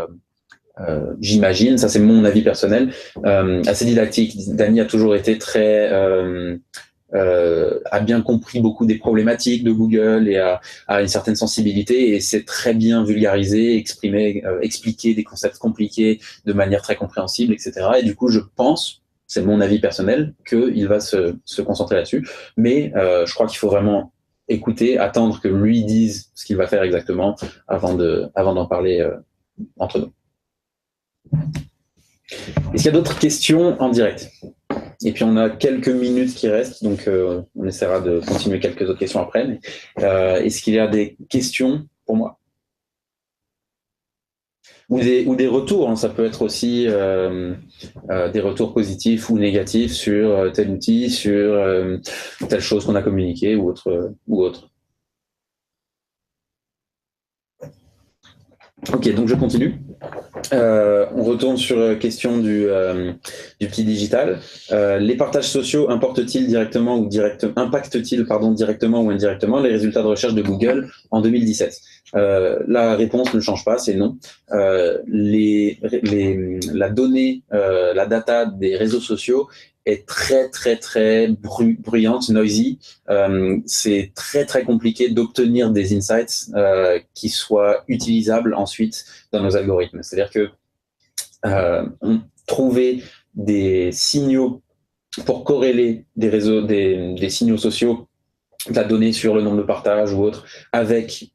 A: j'imagine, ça c'est mon avis personnel, assez didactique. Danny a toujours été très a bien compris beaucoup des problématiques de Google et a une certaine sensibilité et c'est très bien vulgarisé, expliquer des concepts compliqués de manière très compréhensible, etc. Et du coup, je pense, c'est mon avis personnel, qu'il va se concentrer là-dessus. Mais je crois qu'il faut vraiment écouter, attendre que lui dise ce qu'il va faire exactement avant d'en parler entre nous. Est-ce qu'il y a d'autres questions en direct ? Et puis, on a quelques minutes qui restent, donc on essaiera de continuer quelques autres questions après. Mais, est-ce qu'il y a des questions pour moi ? Ou des retours, hein, ça peut être aussi des retours positifs ou négatifs sur tel outil, sur telle chose qu'on a communiquée ou autre. Ok, donc je continue. On retourne sur question du petit digital. Les partages sociaux impactent-ils directement ou indirectement les résultats de recherche de Google en 2017 ? La réponse ne change pas, c'est non. La donnée, la data des réseaux sociaux est très très très bruyante, noisy. C'est très très compliqué d'obtenir des insights qui soient utilisables ensuite dans nos algorithmes. C'est-à-dire que trouver des signaux pour corréler des signaux sociaux, de la donnée sur le nombre de partages ou autre, avec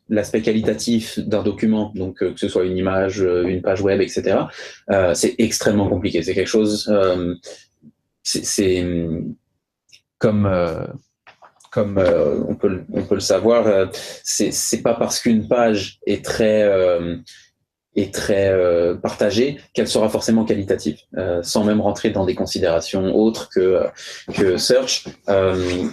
A: l'aspect qualitatif d'un document, donc que ce soit une image, une page web, etc., c'est extrêmement compliqué. C'est quelque chose, c'est comme on peut le savoir, c'est pas parce qu'une page est très partagée qu'elle sera forcément qualitative, sans même rentrer dans des considérations autres que search.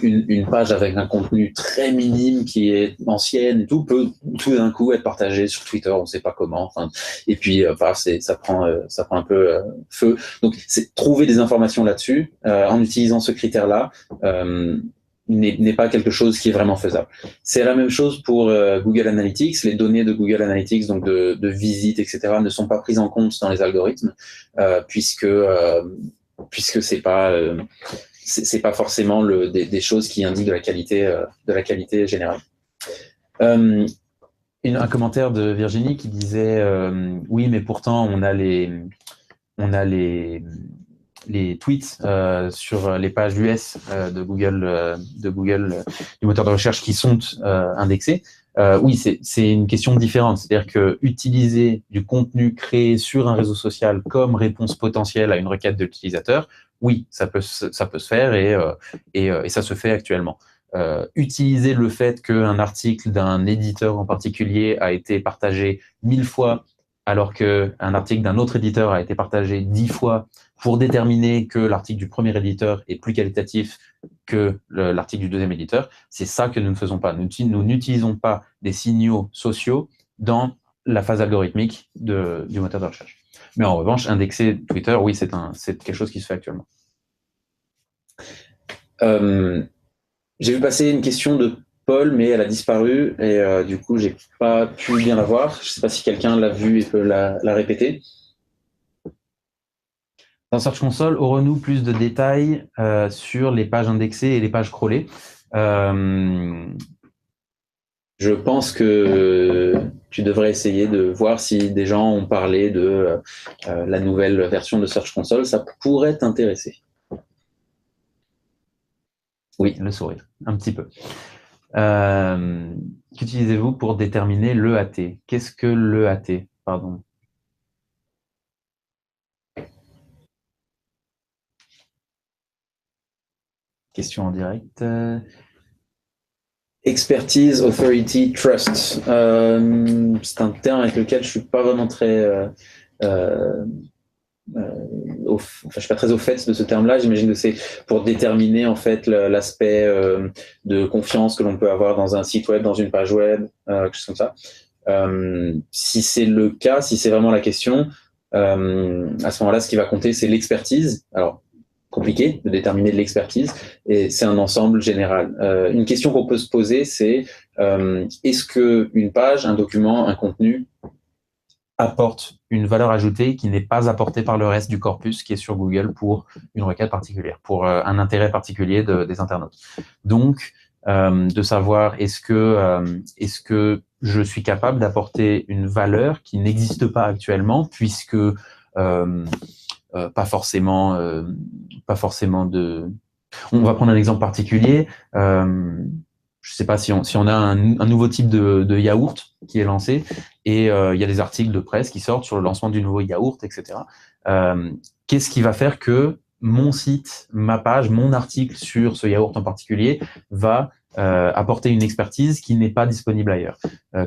A: Une page avec un contenu très minime qui est ancienne et tout peut tout d'un coup être partagée sur Twitter, on ne sait pas comment. Enfin, et puis ça prend un peu feu. Donc c'est trouver des informations là-dessus en utilisant ce critère-là. N'est pas quelque chose qui est vraiment faisable. C'est la même chose pour Google Analytics. Les données de Google Analytics, donc de visites, etc., ne sont pas prises en compte dans les algorithmes, puisque c'est pas forcément des choses qui indiquent de la qualité générale. Un commentaire de Virginie qui disait oui, mais pourtant on a les les tweets sur les pages US de Google, du moteur de recherche qui sont indexés, oui, c'est une question différente. C'est-à-dire que utiliser du contenu créé sur un réseau social comme réponse potentielle à une requête de l'utilisateur, oui, ça peut se faire et ça se fait actuellement. Utiliser le fait qu'un article d'un éditeur en particulier a été partagé 1000 fois alors qu'un article d'un autre éditeur a été partagé 10 fois pour déterminer que l'article du premier éditeur est plus qualitatif que l'article du deuxième éditeur, c'est ça que nous ne faisons pas. Nous n'utilisons pas des signaux sociaux dans la phase algorithmique du moteur de recherche. Mais en revanche, indexer Twitter, oui, c'est quelque chose qui se fait actuellement. J'ai vu passer une question de Paul, mais elle a disparu et du coup, j'ai pas pu bien la voir. Je ne sais pas si quelqu'un l'a vue et peut la répéter. Dans Search Console, aurons-nous plus de détails sur les pages indexées et les pages crawlées? Je pense que tu devrais essayer de voir si des gens ont parlé de la nouvelle version de Search Console. Ça pourrait t'intéresser. Oui, le sourire, un petit peu. Qu'utilisez-vous pour déterminer l'EAT? Qu'est-ce que l'EAT? Pardon. Question en direct. Expertise, authority, trust. C'est un terme avec lequel je ne suis pas vraiment très... je suis pas très au fait de ce terme-là. J'imagine que c'est pour déterminer en fait l'aspect de confiance que l'on peut avoir dans un site web, dans une page web, quelque chose comme ça. Si c'est le cas, si c'est vraiment la question, à ce moment-là, ce qui va compter, c'est l'expertise. Alors, compliqué de déterminer de l'expertise, et c'est un ensemble général. Une question qu'on peut se poser, c'est est-ce qu'une page, un document, un contenu apporte une valeur ajoutée qui n'est pas apportée par le reste du corpus qui est sur Google pour une requête particulière, pour un intérêt particulier des internautes. Donc, de savoir est-ce que je suis capable d'apporter une valeur qui n'existe pas actuellement, puisque pas forcément de... On va prendre un exemple particulier. Je ne sais pas si on a un nouveau type de yaourt qui est lancé et il y a des articles de presse qui sortent sur le lancement du nouveau yaourt, etc. Qu'est-ce qui va faire que mon site, ma page, mon article sur ce yaourt en particulier va apporter une expertise qui n'est pas disponible ailleurs?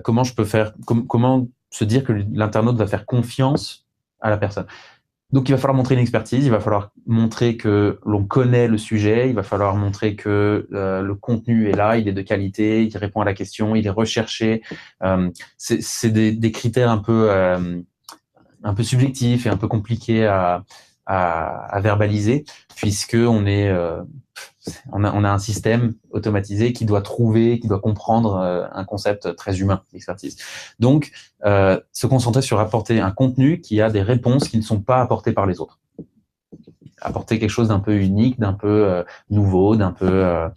A: Comment je peux faire, comment se dire que l'internaute va faire confiance à la personne? Donc, il va falloir montrer une expertise, il va falloir montrer que l'on connaît le sujet, il va falloir montrer que le contenu est là, il est de qualité, il répond à la question, il est recherché. C'est des critères un peu subjectifs et un peu compliqués à verbaliser, puisqu'on on a un système automatisé qui doit comprendre un concept très humain, l'expertise. Donc, se concentrer sur apporter un contenu qui a des réponses qui ne sont pas apportées par les autres. Apporter quelque chose d'un peu unique, d'un peu nouveau, d'un peu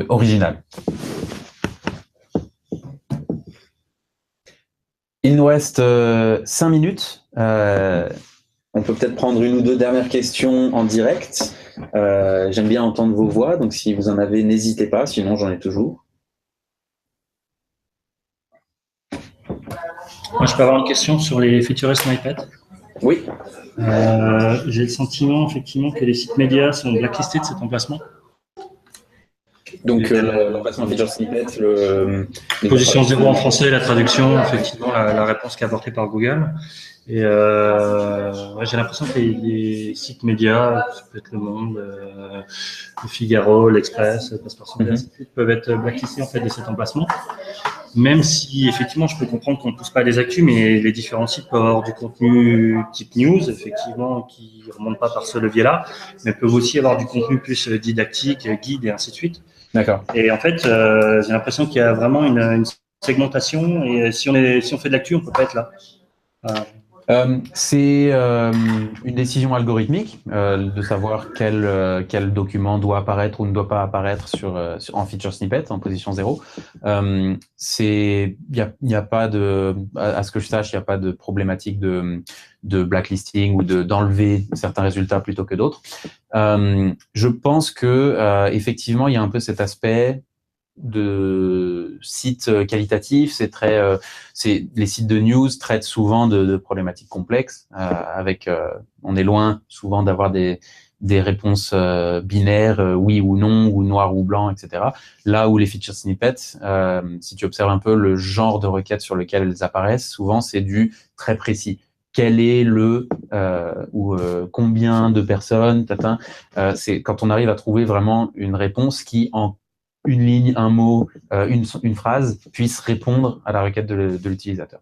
A: original. Il nous reste 5 minutes. On peut peut-être prendre une ou deux dernières questions en direct. J'aime bien entendre vos voix, donc si vous en avez, n'hésitez pas, sinon j'en ai toujours.
E: Moi, je peux avoir une question sur les feature snippets.
A: Oui.
E: J'ai le sentiment, effectivement, que les sites médias sont blacklistés de cet emplacement.
A: Donc, l'emplacement feature snippet,
E: position 0 en français, la traduction, effectivement, la réponse qui est apportée par Google. Et j'ai l'impression que les sites médias, ça peut être Le Monde, Le Figaro, L'Express, Passeport Santé, peuvent être blacklistés en fait de cet emplacement. Même si effectivement, je peux comprendre qu'on ne pousse pas les actus, mais les différents sites peuvent avoir du contenu type news, effectivement, qui ne remonte pas par ce levier-là, mais peuvent aussi avoir du contenu plus didactique, guide et ainsi de suite.
A: D'accord.
E: Et en fait, j'ai l'impression qu'il y a vraiment une segmentation, et si on fait de l'actu, on ne peut pas être là.
A: C'est une décision algorithmique de savoir quel document doit apparaître ou ne doit pas apparaître en feature snippet, en position 0. Il y a pas de, à ce que je sache, il n'y a pas de problématique de blacklisting ou d'enlever certains résultats plutôt que d'autres. Je pense que effectivement, il y a un peu cet aspect de sites qualitatifs, les sites de news traitent souvent de problématiques complexes. On est loin souvent d'avoir des réponses binaires, oui ou non, ou noir ou blanc, etc. Là où les feature snippets, si tu observes un peu le genre de requêtes sur lequel elles apparaissent, souvent c'est du très précis. Quel est combien de personnes, c'est quand on arrive à trouver vraiment une réponse qui, en une ligne, un mot, une phrase, puisse répondre à la requête de l'utilisateur.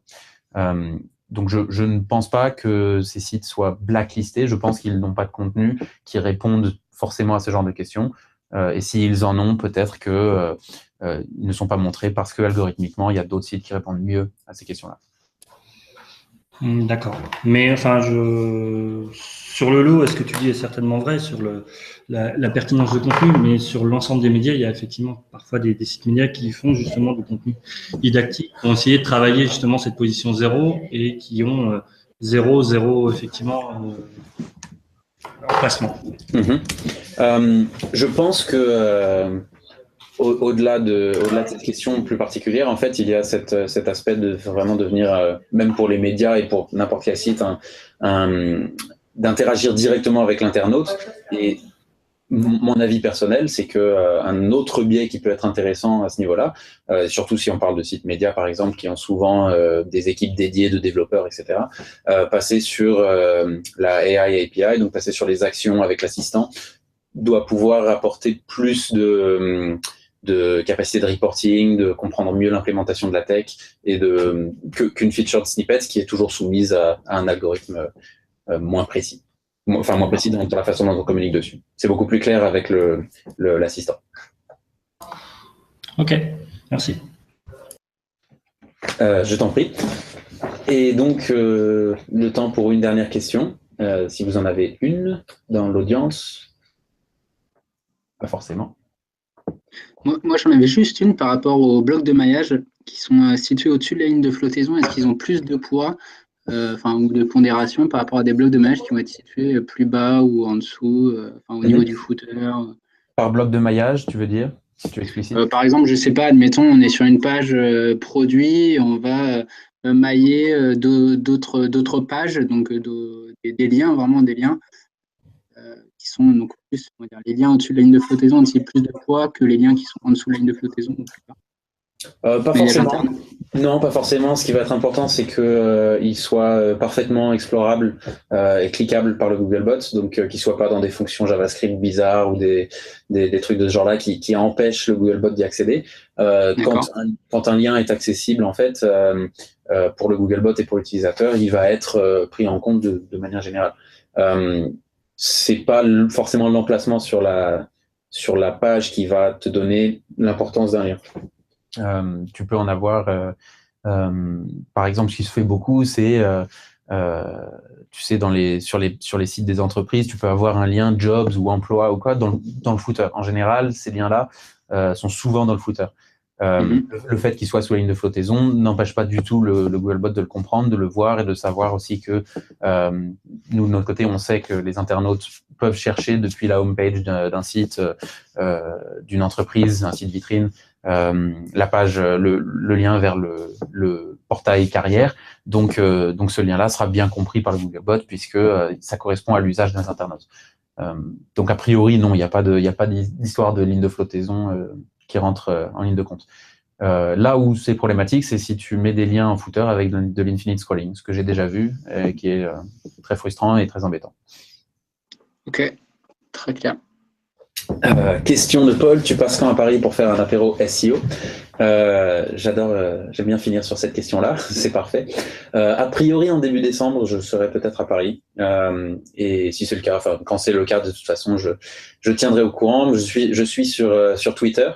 A: Donc, je ne pense pas que ces sites soient blacklistés. Je pense qu'ils n'ont pas de contenu qui répondent forcément à ce genre de questions. Et s'ils en ont, peut-être qu'ils ne sont pas montrés parce que algorithmiquement, il y a d'autres sites qui répondent mieux à ces questions-là.
E: D'accord. Mais enfin, sur le lot, ce que tu dis est certainement vrai sur la pertinence de contenu, mais sur l'ensemble des médias, il y a effectivement parfois des sites médias qui font justement du contenu didactique, qui ont essayé de travailler justement cette position 0 et qui ont 0 effectivement emplacement.
A: Je pense que au-delà de cette question plus particulière, en fait, il y a cet aspect de vraiment devenir, même pour les médias et pour n'importe quel site, d'interagir directement avec l'internaute. Et mon avis personnel, c'est que un autre biais qui peut être intéressant à ce niveau-là, surtout si on parle de sites médias, par exemple, qui ont souvent des équipes dédiées de développeurs, etc., passer sur la AI API, donc passer sur les actions avec l'assistant, doit pouvoir apporter plus de capacité de reporting, de comprendre mieux l'implémentation de la tech et qu'une featured snippet qui est toujours soumise à un algorithme moins précis. Enfin, moins précis dans la façon dont on communique dessus. C'est beaucoup plus clair avec l'assistant.
E: Ok, merci.
A: Je t'en prie. Et donc, le temps pour une dernière question. Si vous en avez une dans l'audience. Pas forcément.
F: Moi, j'en avais juste une par rapport aux blocs de maillage qui sont situés au-dessus de la ligne de flottaison. Est-ce qu'ils ont plus de poids ou de pondération par rapport à des blocs de maillage qui vont être situés plus bas ou en dessous, au niveau du footer?
A: Par bloc de maillage, tu veux dire, si tu explicites?
F: Par exemple, je ne sais pas, admettons, on est sur une page produit, on va mailler d'autres pages, donc des liens, vraiment des liens. Qui sont donc plus, on va dire, les liens au-dessus de la ligne de flottaison ont plus de poids que les liens qui sont en dessous de la ligne de flottaison.
A: Pas forcément. Non, pas forcément. Ce qui va être important, c'est qu'il soit parfaitement explorable et cliquable par le Googlebot, donc qu'il ne soit pas dans des fonctions JavaScript bizarres ou des trucs de ce genre-là qui empêchent le Googlebot d'y accéder. Quand un lien est accessible, en fait, pour le Googlebot et pour l'utilisateur, il va être pris en compte de manière générale. C'est pas forcément l'emplacement sur la page qui va te donner l'importance d'un lien. Tu peux en avoir, par exemple, ce qui se fait beaucoup, c'est, tu sais, sur les sites des entreprises, tu peux avoir un lien jobs ou emploi ou quoi dans le footer. En général, ces liens-là sont souvent dans le footer. Le fait qu'il soit sous la ligne de flottaison n'empêche pas du tout le Googlebot de le comprendre, de le voir et de savoir aussi que nous, de notre côté, on sait que les internautes peuvent chercher depuis la homepage d'un site, d'une entreprise, un site vitrine, la page, le lien vers le portail carrière. Donc ce lien-là sera bien compris par le Googlebot puisque ça correspond à l'usage des internautes. Donc a priori, non, il n'y a pas d'histoire de ligne de flottaison qui rentre en ligne de compte. Là où c'est problématique, c'est si tu mets des liens en footer avec de l'infinite scrolling, ce que j'ai déjà vu, qui est très frustrant et très embêtant.
F: Ok, très clair.
A: Question de Paul, tu passes quand à Paris pour faire un apéro SEO? J'aime bien finir sur cette question-là, c'est parfait. A priori, en début décembre, je serai peut-être à Paris. Et si c'est le cas, enfin, quand c'est le cas, de toute façon, je tiendrai au courant. Je suis sur Twitter.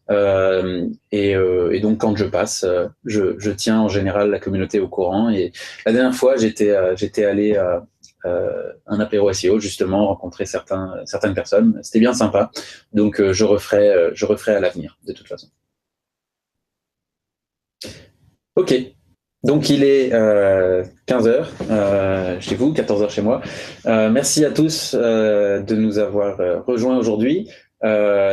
A: Et donc, quand je passe, je tiens en général la communauté au courant. Et la dernière fois, j'étais allé à un apéro SEO, justement, rencontrer certaines personnes. C'était bien sympa. Donc, je referai à l'avenir, de toute façon. OK. Donc, il est 15h chez vous, 14h chez moi. Merci à tous de nous avoir rejoints aujourd'hui.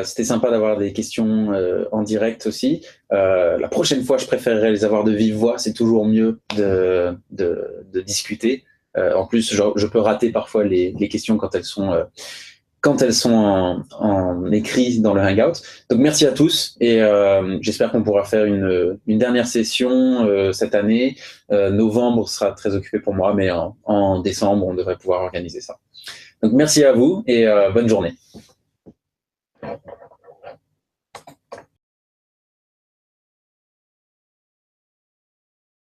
A: C'était sympa d'avoir des questions en direct aussi. La prochaine fois, je préférerais les avoir de vive voix. C'est toujours mieux de discuter. En plus, je peux rater parfois les questions quand elles sont en écrit dans le Hangout. Donc, merci à tous et j'espère qu'on pourra faire une dernière session cette année. Novembre sera très occupé pour moi, mais en décembre, on devrait pouvoir organiser ça. Donc, merci à vous et bonne journée.